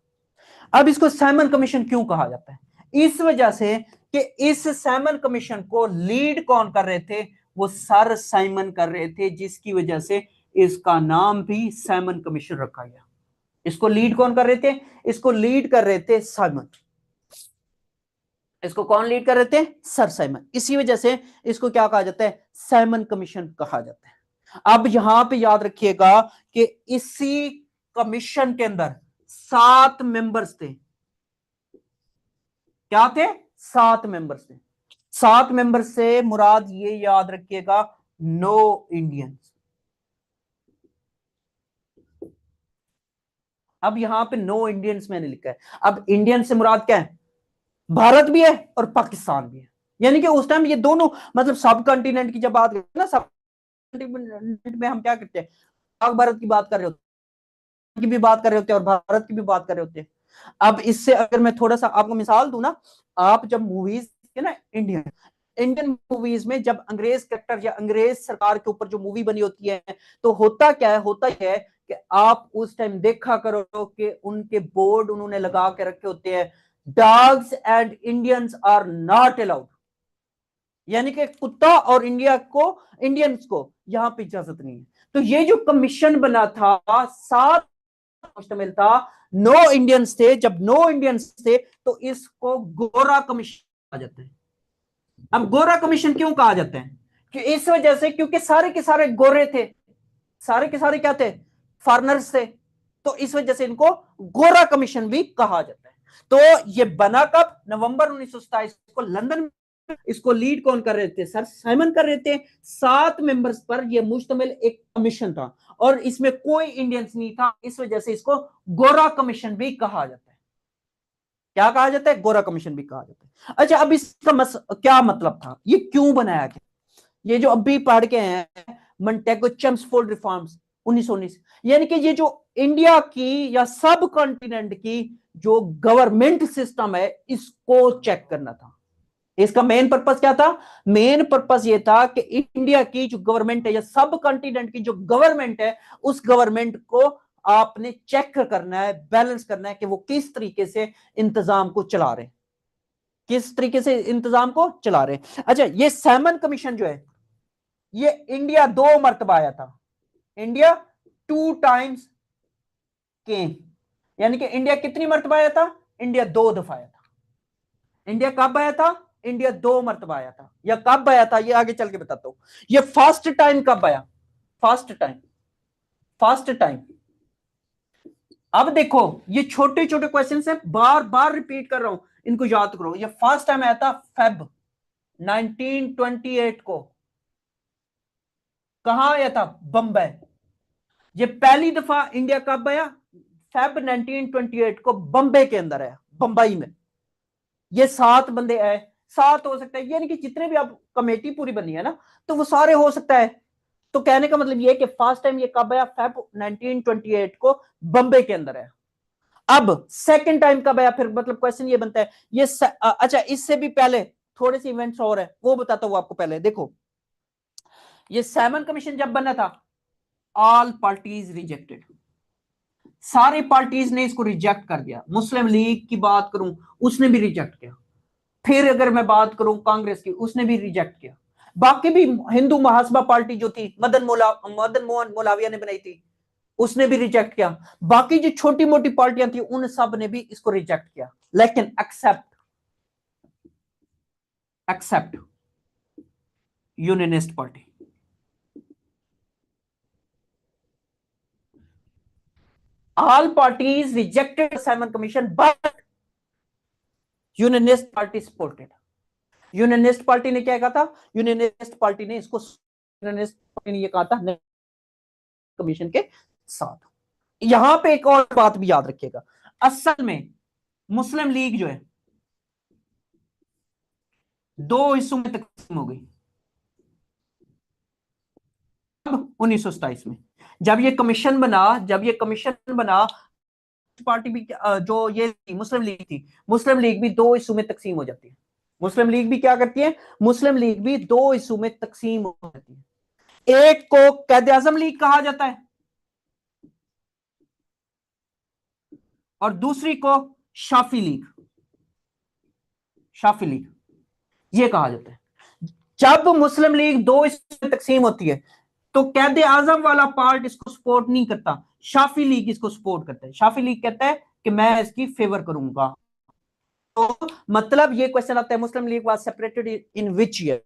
अब इसको साइमन कमीशन क्यों कहा जाता है? इस वजह से कि इस साइमन कमीशन को लीड कौन कर रहे थे? वो सर साइमन कर रहे थे, जिसकी वजह से इसका नाम भी साइमन कमीशन रखा गया। इसको लीड कौन कर रहे थे? इसको लीड कर रहे थे साइमन। इसको कौन लीड कर रहे थे? Sir Simon. इसी वजह से इसको क्या कहा जाता है? साइमन कमीशन कहा जाता है। अब यहां पे याद रखिएगा कि इसी कमीशन के अंदर 7 मेंबर्स थे। क्या थे? 7 मेंबर्स थे। 7 मेंबर्स से मुराद ये याद रखिएगा, नो इंडियंस। अब यहां पे नो इंडियंस मैंने लिखा है। अब इंडियन से मुराद क्या है? भारत भी है और पाकिस्तान भी है। यानी कि उस टाइम ये दोनों, मतलब सब कॉन्टिनेंट की जब बात करते हैं ना, सब कॉन्टिनेंट में हम क्या करते हैं? पाक भारत की बात कर रहे होते हैं, की भी बात कर रहे होते हैं और भारत की भी बात कर रहे होते हैं। अब इससे अगर मैं थोड़ा सा आपको मिसाल दूं ना, आप जब मूवीज ना, इंडियन इंडियन मूवीज में जब अंग्रेज कैरेक्टर या अंग्रेज सरकार के ऊपर जो मूवी बनी होती है, तो होता क्या है? होता यह है कि आप उस टाइम देखा करो कि उनके बोर्ड उन्होंने लगा के रखे होते हैं, dogs and Indians are not allowed. यानी कि कुत्ता और इंडियंस को यहां पे इजाजत नहीं है। तो ये जो कमीशन बना था, 7 मुश्तमिल था, नो इंडियंस थे। जब नो इंडियंस थे तो इसको गोरा कमीशन कहा जाता है। अब गोरा कमीशन क्यों कहा जाता है? कि इस वजह से क्योंकि सारे के सारे गोरे थे, सारे के सारे क्या थे? फॉरनर्स थे। तो इस वजह से इनको गोरा कमीशन भी कहा जाता है। तो ये बना कब? नवंबर 1927 को लंदन में। इसको लीड कौन कर रहे थे? सर साइमन कर रहे थे। 7 मेंबर्स पर यह मुश्तमिल एक कमीशन था और इसमें कोई इंडियंस नहीं था। इस वजह से इसको गोरा कमीशन भी कहा जाता है। क्या कहा जाता है? गोरा कमीशन भी कहा जाता है। अच्छा, अब इसका क्या मतलब था? ये क्यों बनाया गया? ये जो अभी पढ़ के हैं, मॉन्टेगो चेम्सफोर्ड रिफॉर्म्स 1919, यानी कि ये जो इंडिया की या सब कॉन्टिनेंट की जो गवर्नमेंट सिस्टम है, इसको चेक करना था। इसका मेन पर्पस क्या था? मेन पर्पस ये था कि इंडिया की जो गवर्नमेंट है या सब कॉन्टिनेंट की जो गवर्नमेंट है, उस गवर्नमेंट को आपने चेक करना है, बैलेंस करना है कि वो किस तरीके से इंतजाम को चला रहे, किस तरीके से इंतजाम को चला रहे। अच्छा, ये सैमन कमीशन जो है, ये इंडिया 2 मरतबा आया था। इंडिया 2 टाइम्स केम। यानी कि इंडिया कितनी मरतबा आया था? इंडिया 2 दफा आया था। इंडिया कब आया था? इंडिया 2 मरतबा आया था। या कब आया था, ये आगे चल के बताता हूं। ये फर्स्ट टाइम कब आया? First time, first time. अब देखो, ये छोटे छोटे क्वेश्चन है, बार बार रिपीट कर रहा हूं, इनको याद करो। ये फर्स्ट टाइम आया था फेब 1928 को। कहां आया था? बंबई। ये पहली दफा इंडिया कब आया? फेब 1928 को बंबई के अंदर आया, बंबई में। ये 7 बंदे आए। 7 हो सकता है, यानी कि जितने भी आप कमेटी पूरी बनी है ना, तो वो सारे हो सकता है। तो कहने का मतलब ये है कि फर्स्ट टाइम ये कब आया? फेब 1928 को बंबई के अंदर आया। अब सेकंड टाइम कब आया? फिर मतलब क्वेश्चन ये बनता है, ये अच्छा, इससे भी पहले थोड़े से इवेंट्स और है, वो बताता हूं आपको। पहले देखो, ये सैमन कमीशन जब बना था, ऑल पार्टीज रिजेक्टेड। सारी पार्टीज ने इसको रिजेक्ट कर दिया। मुस्लिम लीग की बात करूं, उसने भी रिजेक्ट किया। फिर अगर मैं बात करूं कांग्रेस की, उसने भी रिजेक्ट किया। बाकी भी हिंदू महासभा पार्टी जो थी, मदन मोहन मोलाविया ने बनाई थी, उसने भी रिजेक्ट किया। बाकी जो छोटी मोटी पार्टियां थी, उन सब ने भी इसको रिजेक्ट किया। लेकिन except unionist party. All parties rejected Simon commission but unionist party supported. Unionist party ने क्या कहा था? यूनियनिस्ट पार्टी ने इसको, यूनियनिस्ट पार्टी ने ये कहा था नहीं कमीशन के साथ। यहां पे एक और बात भी याद रखिएगा, असल में मुस्लिम लीग जो है दो हिस्सों में तकसीम हो गई। अब 1927 में जब ये कमीशन बना पार्टी भी जो ये मुस्लिम लीग थी, मुस्लिम लीग भी दो हिस्सों में तकसीम हो जाती है। मुस्लिम लीग भी क्या करती है? मुस्लिम लीग भी दो हिस्सों में तकसीम हो जाती है। एक को कैद आजम लीग कहा जाता है और दूसरी को शाफी लीग, शाफी लीग ये कहा जाता है। जब मुस्लिम लीग दो हिस्सों में तकसीम होती है तो कैद आजम वाला पार्ट इसको सपोर्ट नहीं करता, शाफी लीग इसको सपोर्ट करता है। शाफी लीग कहता है कि मैं इसकी फेवर करूंगा। तो मतलब ये क्वेश्चन आता है, Muslim league was separated in which year?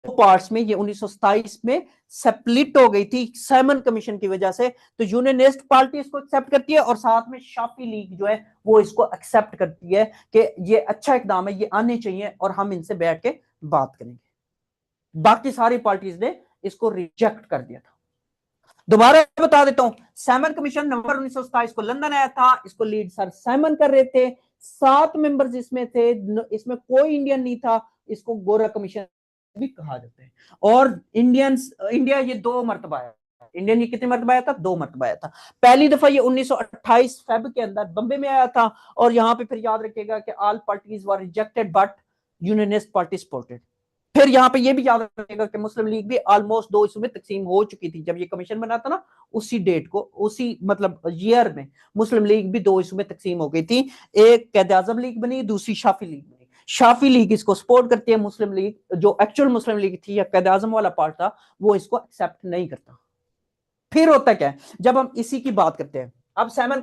Parts में ये 1927 में सेपरेट हो गई थी साइमन कमीशन की वजह से। तो यूनियनिस्ट पार्टी इसको एक्सेप्ट करती है और साथ में शाफी लीग जो है वो इसको एक्सेप्ट करती है कि ये अच्छा इकदाम है, ये आने चाहिए और हम इनसे बैठ के बात करेंगे। बाकी सारी पार्टीज ने इसको रिजेक्ट कर दिया था। दोबारा बता देता हूं, साइमन कमीशन नवंबर 1927 को लंदन आया था, इसको लीड सर साइमन कर रहे थे। 7 मेंबर्स इसमें थे, इसमें कोई इंडियन नहीं था, इसको गोरा कमीशन भी कहा जाता है। और इंडिया ये 2 मरतबा आया। इंडियन ये कितने मरतबा आया था? 2 मरतबा आया था। पहली दफा ये 1928 फेब के अंदर बम्बे में आया था। और यहां पे फिर याद रखिएगा कि all parties were rejected but unionist party supported. फिर यहाँ पे ये भी याद रखिएगा कि मुस्लिम लीग भी ऑलमोस्ट 2 हिस्सों में तकसीम हो चुकी थी जब ये कमीशन बना था ना, उसी डेट को, उसी मतलब ईयर में मुस्लिम लीग भी 2 हिस्सों में तकसीम हो गई थी। एक कैद आजम लीग बनी, दूसरी शाफी लीग बनी। शाफी लीग इसको सपोर्ट करती है, मुस्लिम लीग जो एक्चुअल मुस्लिम लीग थी या कैद आजम वाला पार्ट था वो इसको एक्सेप्ट नहीं करता। फिर होता क्या है, जब हम इसी की बात करते हैं, अब साइमन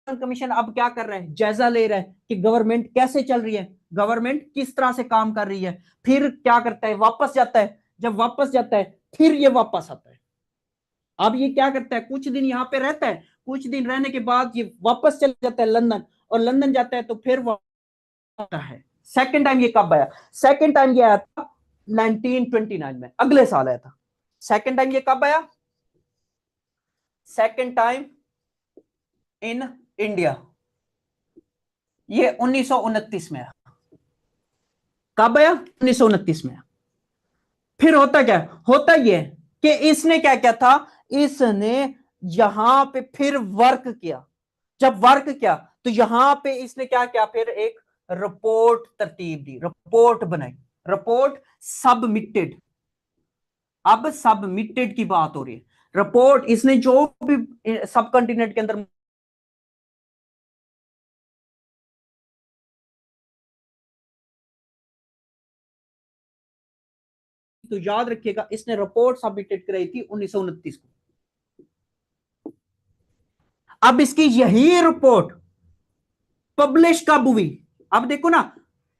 कमीशन अब क्या कर रहे हैं? जायजा ले रहे हैं कि गवर्नमेंट कैसे चल रही है, गवर्नमेंट किस तरह से काम कर रही है। फिर क्या करता है? वापस जाता है। जब वापस जाता है फिर ये वापस आता है। अब ये क्या करता है? कुछ दिन यहां पे रहता है, कुछ दिन रहने के बाद ये वापस चल जाता है लंदन, और लंदन जाता है तो फिर आता है। सेकेंड टाइम ये कब आया? सेकेंड टाइम ये आया था 1929 में, अगले साल आया था। सेकेंड टाइम ये कब आया? सेकेंड टाइम इन इंडिया ये 1929 में आया। कब आया? 1929 में। फिर होता क्या? होता ये कि इसने क्या किया था, इसने यहां पे फिर वर्क किया। जब वर्क किया तो यहां पे इसने क्या किया, फिर एक रिपोर्ट तरतीब दी, रिपोर्ट बनाई, रिपोर्ट सबमिटेड। अब सबमिटेड की बात हो रही है। रिपोर्ट इसने जो भी सब कॉन्टिनेंट के अंदर तो याद रखिएगा इसने रिपोर्ट सबमिटेड कराई थी 1929 को। अब इसकी यही रिपोर्ट पब्लिश कब हुई? अब देखो ना,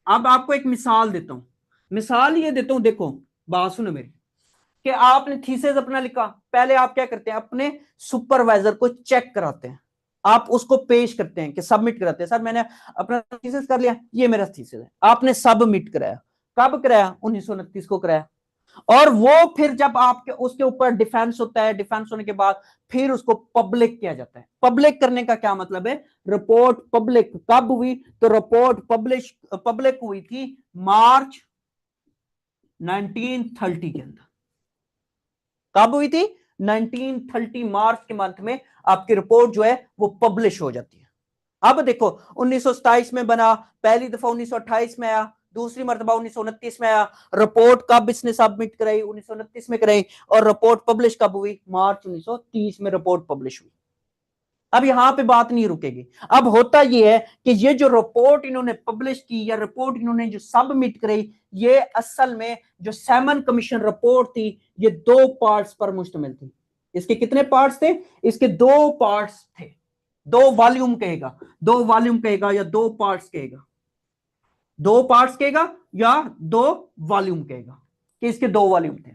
अब आपको एक मिसाल देता हूं, मिसाल ये देता हूं, देखो बात सुनो मेरी, कि आपने थीसिस अपना लिखा, पहले आप क्या करते हैं? अपने सुपरवाइजर को चेक कराते हैं, आप उसको पेश करते हैं कि सबमिट कराते हैं, सर मैंने अपना थीसिस कर लिया, ये मेरा थीसिस है। आपने सबमिट कराया, कब कराया? 1929 को कराया। और वो फिर जब आपके उसके ऊपर डिफेंस होता है, डिफेंस होने के बाद फिर उसको पब्लिक किया जाता है। पब्लिक करने का क्या मतलब है? रिपोर्ट पब्लिक कब हुई? तो रिपोर्ट पब्लिक हुई थी मार्च 1930 के अंदर। कब हुई थी? 1930 मार्च के मंथ में आपकी रिपोर्ट जो है वो पब्लिश हो जाती है। अब देखो 1927 में बना, पहली दफा 1928 में आया, दूसरी मरतबा 1929 में आया। रिपोर्ट कब इसने सबमिट कराई? 1929 में कराई। और रिपोर्ट पब्लिश कब हुई? मार्च 1930 में रिपोर्ट पब्लिश हुई। अब यहां पे बात नहीं रुकेगी। अब होता यह है कि ये जो रिपोर्ट इन्होंने पब्लिश की या रिपोर्ट इन्होंने जो सबमिट कराई, ये असल में जो साइमन कमीशन रिपोर्ट थी ये 2 पार्ट्स पर मुश्तमिल थी। इसके कितने पार्ट्स थे? इसके 2 पार्ट्स थे। 2 वॉल्यूम कहेगा, 2 वॉल्यूम कहेगा या 2 पार्ट्स कहेगा, 2 पार्ट्स कहेगा या 2 वॉल्यूम कहेगा। कि इसके 2 वॉल्यूम थे।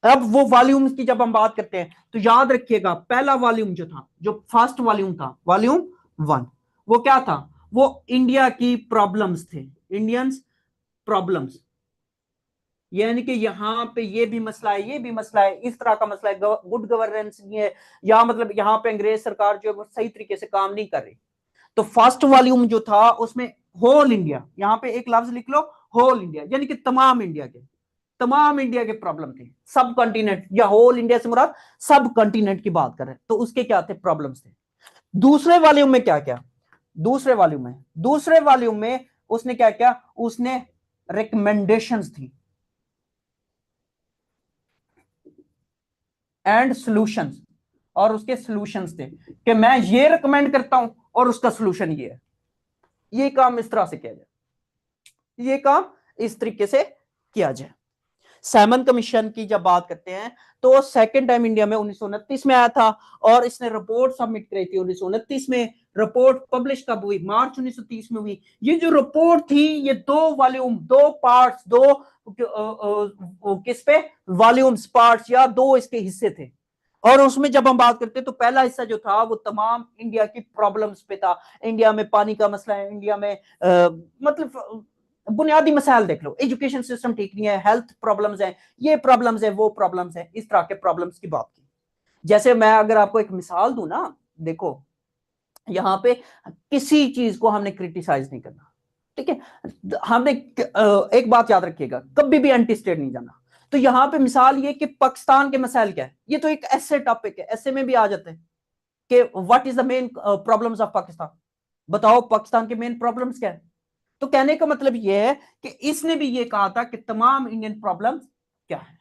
अब वो वॉल्यूम्स की जब हम बात करते हैं तो याद रखिएगा, पहला वॉल्यूम जो था, जो फर्स्ट वॉल्यूम था, वॉल्यूम 1, वो क्या था? वो इंडिया की प्रॉब्लम्स थे, इंडियंस प्रॉब्लम्स, यानी कि यहाँ पे ये भी मसला है, ये भी मसला है, इस तरह का मसला है, गुड गवर्नेंस नहीं है, या मतलब यहाँ पे अंग्रेज सरकार जो है वो सही तरीके से काम नहीं कर रही। तो फर्स्ट वॉल्यूम जो था उसमें होल इंडिया, यहाँ पे एक लफ्ज लिख लो, होल इंडिया, यानी कि तमाम इंडिया के प्रॉब्लम थे, सब कॉन्टिनेंट या होल इंडिया से मुराद सब कॉन्टिनेंट की बात कर रहे हैं, तो उसके क्या थे? प्रॉब्लम्स थे। दूसरे वॉल्यूम में क्या क्या? दूसरे वॉल्यूम में उसने क्या क्या? उसने रिकमेंडेशंस थी एंड सॉल्यूशंस, और उसके सॉल्यूशंस थे कि मैं ये रिकमेंड करता हूं और उसका सॉल्यूशन ये है, ये काम इस तरह से किया जाए, ये काम इस तरीके से किया जाए। सैमन कमीशन की जब बात करते हैं तो सेकंड टाइम इंडिया में 1929 में आया था, और इसने रिपोर्ट सबमिट करी थी 1929 में। रिपोर्ट पब्लिश कब हुई? मार्च 1930 में हुई। ये जो रिपोर्ट थी, ये 2 वॉल्यूम, 2 पार्ट्स, 2 किस पे? वॉल्यूम्स, पार्ट्स, या 2 इसके हिस्से थे। और उसमें जब हम बात करते हैं तो पहला हिस्सा जो था वो तमाम इंडिया की प्रॉब्लम्स पे था। इंडिया में पानी का मसला है, इंडिया में मतलब बुनियादी मसाइल देख लो, एजुकेशन सिस्टम ठीक नहीं है, हेल्थ प्रॉब्लम्स हैं, ये प्रॉब्लम्स है, वो प्रॉब्लम्स है, इस तरह के प्रॉब्लम्स की बात की। जैसे मैं अगर आपको एक मिसाल दूं ना, देखो यहाँ पे किसी चीज को हमने क्रिटिसाइज नहीं करना, ठीक है? हमने एक बात याद रखिएगा, कभी भी एंटी स्टेट नहीं जाना। तो यहाँ पे मिसाल ये कि पाकिस्तान के मसाइल क्या है, ये तो एक ऐसे टॉपिक है, ऐसे में भी आ जाते हैं कि what is the main problems of Pakistan, बताओ पाकिस्तान के मेन प्रॉब्लम्स क्या है। तो कहने का मतलब यह है कि इसने भी ये कहा था कि तमाम इंडियन प्रॉब्लम्स क्या है,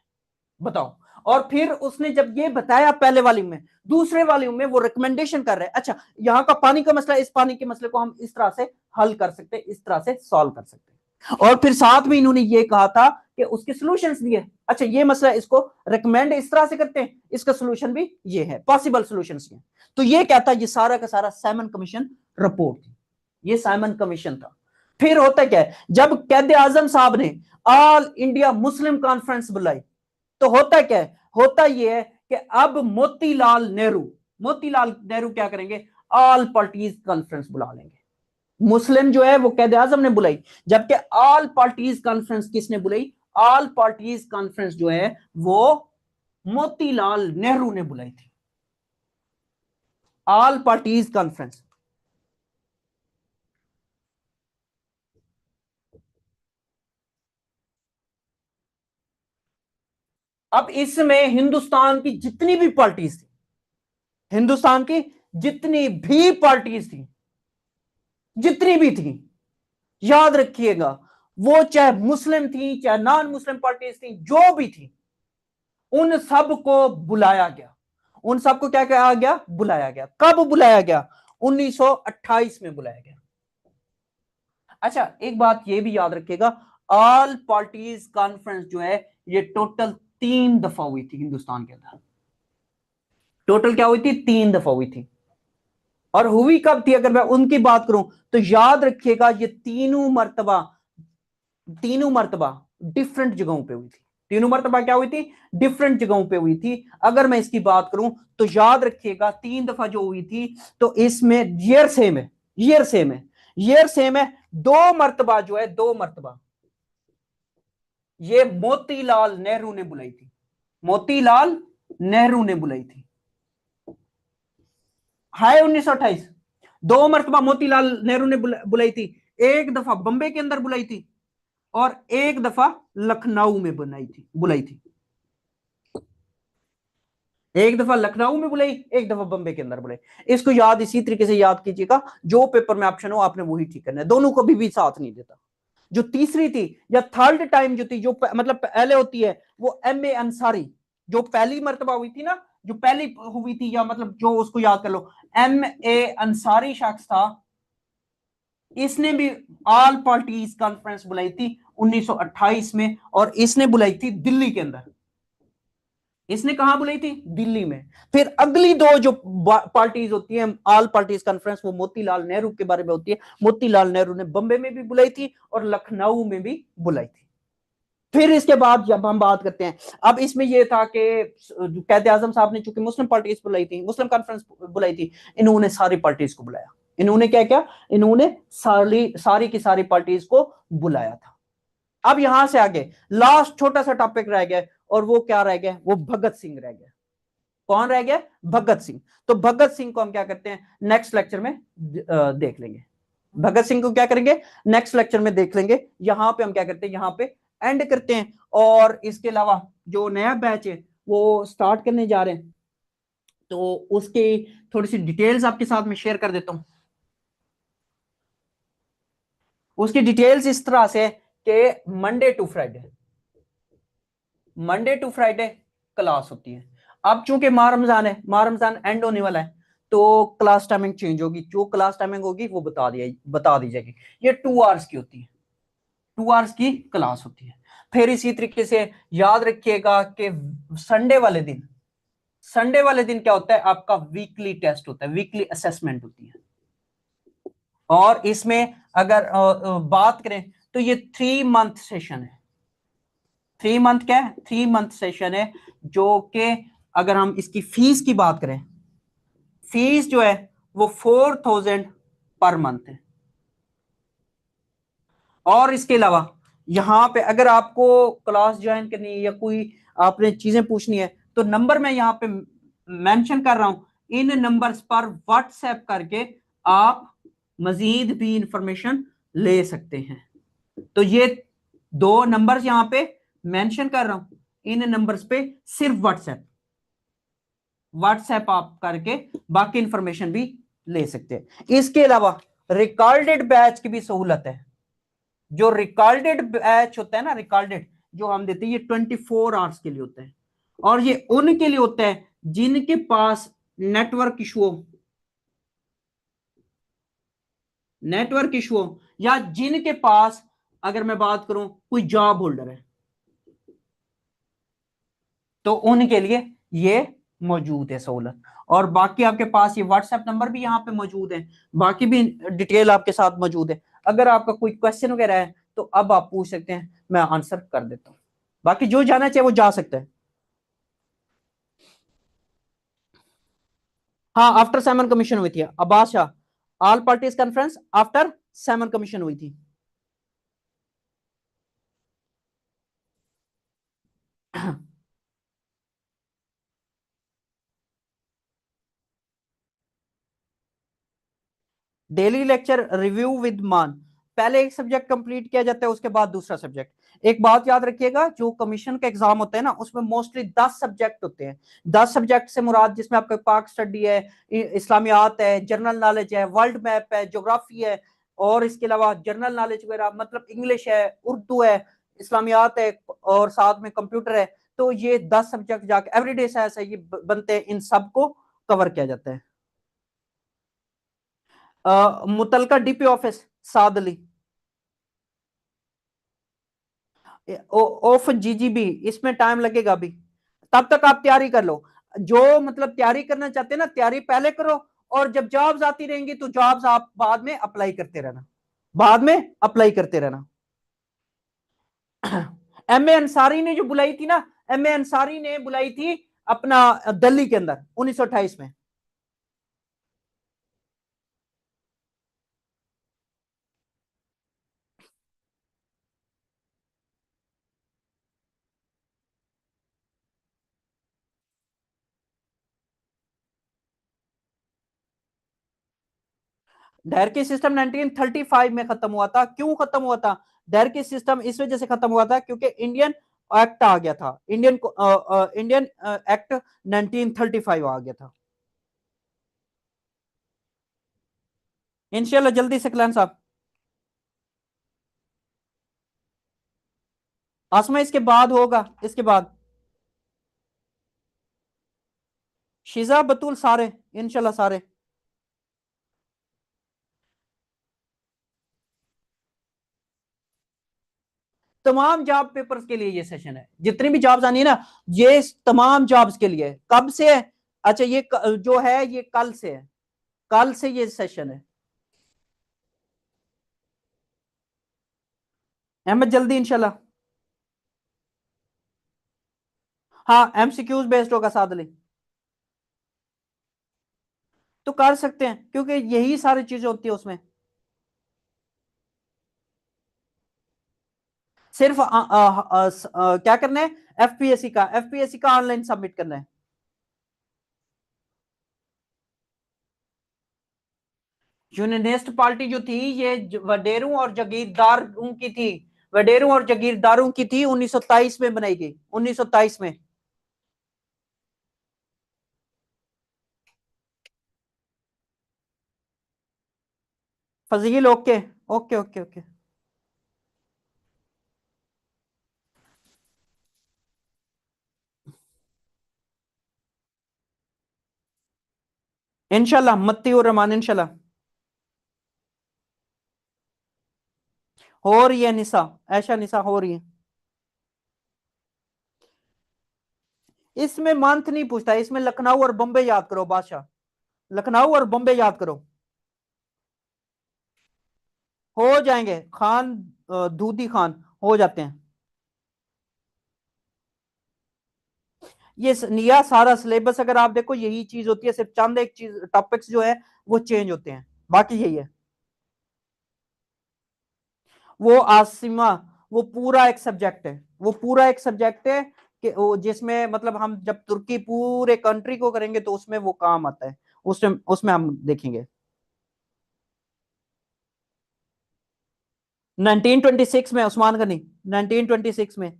बताओ। और फिर उसने जब ये बताया पहले वॉल्यूम में, दूसरे वॉल्यूम में वो रिकमेंडेशन कर रहे हैं, अच्छा यहाँ का पानी का मसला, इस पानी के मसले को हम इस तरह से हल कर सकते हैं, इस तरह से सॉल्व कर सकते हैं। और फिर साथ में इन्होंने ये कहा था कि उसके सॉल्यूशंस दिए, अच्छा ये मसला इसको रिकमेंड इस तरह से करते हैं, इसका सॉल्यूशन भी ये है, पॉसिबल सॉल्यूशंस ये। तो ये कहता है, ये सारा का सारा साइमन कमीशन रिपोर्ट थी, ये साइमन कमीशन था। फिर होता क्या है, जब कैद आजम साहब ने ऑल इंडिया मुस्लिम कॉन्फ्रेंस बुलाई, तो होता क्या है, होता यह है कि अब मोतीलाल नेहरू क्या करेंगे? ऑल पार्टीज कॉन्फ्रेंस बुला लेंगे। मुस्लिम जो है वो कैद आजम ने बुलाई, जबकि ऑल पार्टीज कॉन्फ्रेंस किसने बुलाई? ऑल पार्टीज कॉन्फ्रेंस जो है वो मोतीलाल नेहरू ने बुलाई थी, ऑल पार्टीज कॉन्फ्रेंस। अब इसमें हिंदुस्तान की जितनी भी पार्टीज थी, हिंदुस्तान की जितनी भी पार्टीज थी, जितनी भी थी, याद रखिएगा, वो चाहे मुस्लिम थी चाहे नॉन मुस्लिम पार्टीज थी, जो भी थी, उन सबको बुलाया गया। उन सबको क्या कहा गया? बुलाया गया। कब बुलाया गया? 1928 में बुलाया गया। अच्छा एक बात ये भी याद रखिएगा, ऑल पार्टीज कॉन्फ्रेंस जो है ये टोटल 3 दफा हुई थी हिंदुस्तान के अंदर। टोटल क्या हुई थी? 3 दफा हुई थी। और हुई कब थी अगर मैं उनकी बात करूं तो याद रखिएगा, ये तीनों मर्तबा डिफरेंट जगहों पे हुई थी। तीनों मर्तबा क्या हुई थी? डिफरेंट जगहों पे हुई थी। अगर मैं इसकी बात करूं तो याद रखिएगा, 3 दफा जो हुई थी तो इसमें ईयर सेम है, ईयर सेम है। 2 मर्तबा जो है, 2 मर्तबा ये मोतीलाल नेहरू ने बुलाई थी, मोतीलाल नेहरू ने बुलाई थी। हाय 1928, 2 मर्तबा मोतीलाल नेहरू ने बुलाई थी। एक दफा बंबई के अंदर बुलाई थी और एक दफा लखनऊ में बुलाई थी। एक दफा लखनऊ में बुलाई, एक दफा बंबई के अंदर बुलाई। इसको याद इसी तरीके से याद कीजिएगा, जो पेपर में ऑप्शन हो आपने वही ठीक करना है, दोनों को भी साथ नहीं देता। जो तीसरी थी या थर्ड टाइम जो थी, जो मतलब पहले होती है, वो M.A. अंसारी, जो पहली मर्तबा हुई थी ना, जो पहली हुई थी, या मतलब जो उसको याद कर लो, M.A. अंसारी शख्स था, इसने भी ऑल पार्टीज कॉन्फ्रेंस बुलाई थी 1928 में, और इसने बुलाई थी दिल्ली के अंदर। इसने कहां बुलाई थी? दिल्ली में। फिर अगली 2 जो पार्टीज होती है ऑल पार्टीज कॉन्फ्रेंस, वो मोतीलाल नेहरू के बारे में होती है। मोतीलाल नेहरू ने बंबई में भी बुलाई थी और लखनऊ में भी बुलाई थी। फिर इसके बाद जब हम बात करते हैं, अब इसमें यह था कि कैद आजम साहब ने चूंकि मुस्लिम पार्टीज बुलाई थी, मुस्लिम कॉन्फ्रेंस बुलाई थी, इन्होंने सारी पार्टीज को बुलाया। इन्होंने क्या किया, इन्होंने सारी की सारी पार्टीज को बुलाया था। अब यहां से आगे लास्ट छोटा सा टॉपिक रह गया, और वो क्या रह गया, वो भगत सिंह रह गया। कौन रह गया, भगत सिंह। तो भगत सिंह को हम क्या करते हैं, नेक्स्ट लेक्चर में देख लेंगे। भगत सिंह को क्या करेंगे, नेक्स्ट लेक्चर में देख लेंगे। यहां पे हम क्या करते हैं, यहां पे एंड करते हैं। और इसके अलावा जो नया बैच है वो स्टार्ट करने जा रहे हैं, तो उसकी थोड़ी सी डिटेल्स आपके साथ में शेयर कर देता हूं। उसकी डिटेल्स इस तरह से कि Monday to Friday, Monday to Friday class होती है। अब चूंकि माह रमजान है, माह रमजान एंड होने वाला है, तो क्लास टाइमिंग चेंज होगी। जो क्लास टाइमिंग होगी वो बता दी जाएगी। ये 2 आवर्स की होती है, 2 आवर्स की क्लास होती है। फिर इसी तरीके से याद रखिएगा कि संडे वाले दिन, संडे वाले दिन क्या होता है, आपका वीकली टेस्ट होता है, वीकली असेसमेंट होती है। और इसमें अगर बात करें तो ये 3 मंथ सेशन है। 3 मंथ क्या है, 3 मंथ सेशन है, जो कि अगर हम इसकी फीस की बात करें, फीस जो है वो 4000 पर मंथ है। और इसके अलावा यहां पे अगर आपको क्लास ज्वाइन करनी है या कोई आपने चीजें पूछनी है, तो नंबर मैं यहां पे मेंशन कर रहा हूं, इन नंबर्स पर व्हाट्सएप करके आप मजीद भी इंफॉर्मेशन ले सकते हैं। तो ये 2 नंबर्स यहां पे मेंशन कर रहा हूं, इन नंबर्स पे सिर्फ व्हाट्सएप, व्हाट्सएप आप करके बाकी इंफॉर्मेशन भी ले सकते हैं। इसके अलावा रिकॉर्डेड बैच की भी सहूलत है। जो रिकॉर्डेड बैच होता है ना, रिकॉर्डेड जो हम देते हैं, ये 24 आवर्स के लिए होता है। और ये उनके लिए होता है जिनके पास नेटवर्क इशू हो, नेटवर्क इशू हो, या जिनके पास अगर मैं बात करूं कोई जॉब होल्डर है, तो उनके लिए ये मौजूद है सहूलत। और बाकी आपके पास ये व्हाट्सएप नंबर भी यहाँ पे मौजूद है, बाकी भी डिटेल आपके साथ मौजूद है। अगर आपका कोई क्वेश्चन वगैरह है तो अब आप पूछ सकते हैं, मैं आंसर कर देता हूँ। बाकी जो जाना चाहिए वो जा सकता है। हाँ, आफ्टर सैमन कमीशन हुई थी Abbas Shah, all parties conference after Simon commission हुई थी। डेली लेक्चर रिव्यू विद मान, पहले एक सब्जेक्ट कंप्लीट किया जाता है, उसके बाद दूसरा सब्जेक्ट। एक बात याद रखिएगा, जो कमीशन का एग्जाम होता है ना, उसमें मोस्टली 10 सब्जेक्ट होते हैं। 10 सब्जेक्ट से मुराद जिसमें आपका पाक स्टडी है, इस्लामियात है, जनरल नॉलेज है, वर्ल्ड मैप है, ज्योग्राफी है, और इसके अलावा जनरल नॉलेज वगैरह मतलब इंग्लिश है, उर्दू है, इस्लामियात है, और साथ में कंप्यूटर है। तो ये 10 सब्जेक्ट जाके एवरीडे साइंस है, ये बनते हैं, इन सबको कवर किया जाता है। मुतलका DP office Saad Ali, of GGB, इसमें टाइम लगेगा अभी। तब तक आप तैयारी कर लो, जो मतलब तैयारी करना चाहते हैं ना, तैयारी पहले करो, और जब जॉब्स आती रहेंगी तो जॉब्स आप बाद में अप्लाई करते रहना, बाद में अप्लाई करते रहना। एम ए अंसारी ने जो बुलाई थी ना, एम ए अंसारी ने बुलाई थी अपना दिल्ली के अंदर 1928 में। डायरकी सिस्टम 1935 में खत्म हुआ था। क्यों खत्म हुआ था डायरकी सिस्टम, इस वजह से खत्म हुआ था क्योंकि इंडियन एक्ट आ गया था, इंडियन एक्ट 1935 आ गया था। इंशाल्लाह जल्दी से कल्याण साहब। आसमा इसके बाद होगा, इसके बाद शिजा बतूल सारे, इंशाल्लाह सारे। तमाम जॉब पेपर्स के लिए ये सेशन है, जितनी भी जॉब्स आनी है ना, ये तमाम जॉब्स के लिए है। कब से है, अच्छा ये जो है ये कल से है, कल से ये सेशन है। अहमद जल्दी इंशाल्लाह। हाँ एमसीक्यूज बेस्ड होगा सादली, तो कर सकते हैं क्योंकि यही सारी चीजें होती है उसमें। सिर्फ क्या करना है, एफपीएससी का ऑनलाइन सबमिट करना है। यूनियनिस्ट पार्टी जो थी ये वडेरू और जागीरदारों की थी, वडेरू और जागीरदारों की थी, 1923 में बनाई गई, 1923 में। Fazil okay, okay okay okay. इंशाल्लाह मत्ती और रहमान इंशाल्लाह। हो रही है निशा, ऐशा निशा हो रही है। इसमें मंथ नहीं पूछता, इसमें लखनऊ और बॉम्बे याद करो बादशाह, लखनऊ और बॉम्बे याद करो। हो जाएंगे खान, दूधी खान हो जाते हैं। ये निया सारा सिलेबस अगर आप देखो यही चीज होती है, सिर्फ चंद एक चीज टॉपिक्स जो है वो चेंज होते हैं, बाकी यही है। वो आसिमा, वो पूरा एक सब्जेक्ट है, वो पूरा एक सब्जेक्ट है कि जिसमें मतलब हम जब तुर्की पूरे कंट्री को करेंगे तो उसमें वो काम आता है, उसमें उसमें हम देखेंगे। 1926 में उस्मान गनी, 1926 में।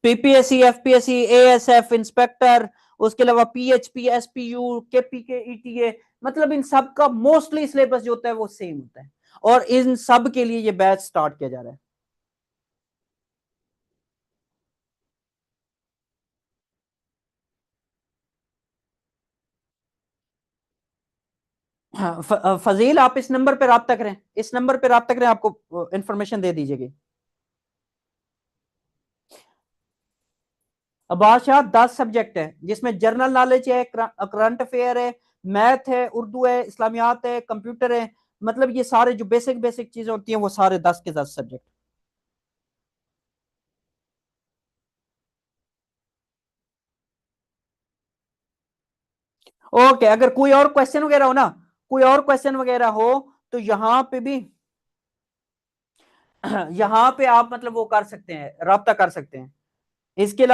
पीपीएससी, एफपीएससी, एएसएफ इंस्पेक्टर, उसके अलावा पीएचपी, एसपीयू, केपीके, ईटीए, मतलब इन सब का मोस्टली सिलेबस जो होता है वो सेम होता है, और इन सब के लिए ये बैच स्टार्ट किया जा रहा है। हाँ, फजील आप इस नंबर पे राब्ता करें, इस नंबर पे राब्ता करें, आपको इंफॉर्मेशन दे दीजिएगी। अब बादशाह 10 सब्जेक्ट है जिसमें जनरल नॉलेज है, करंट अफेयर है, मैथ है, उर्दू है, इस्लामियात है, कंप्यूटर है, मतलब ये सारे जो बेसिक बेसिक चीजें होती हैं वो सारे 10 के 10 सब्जेक्ट। ओके, अगर कोई और क्वेश्चन वगैरह हो ना, कोई और क्वेश्चन वगैरह हो तो यहाँ पे भी यहाँ पे आप मतलब वो कर सकते हैं, राब्ता कर सकते हैं। इसके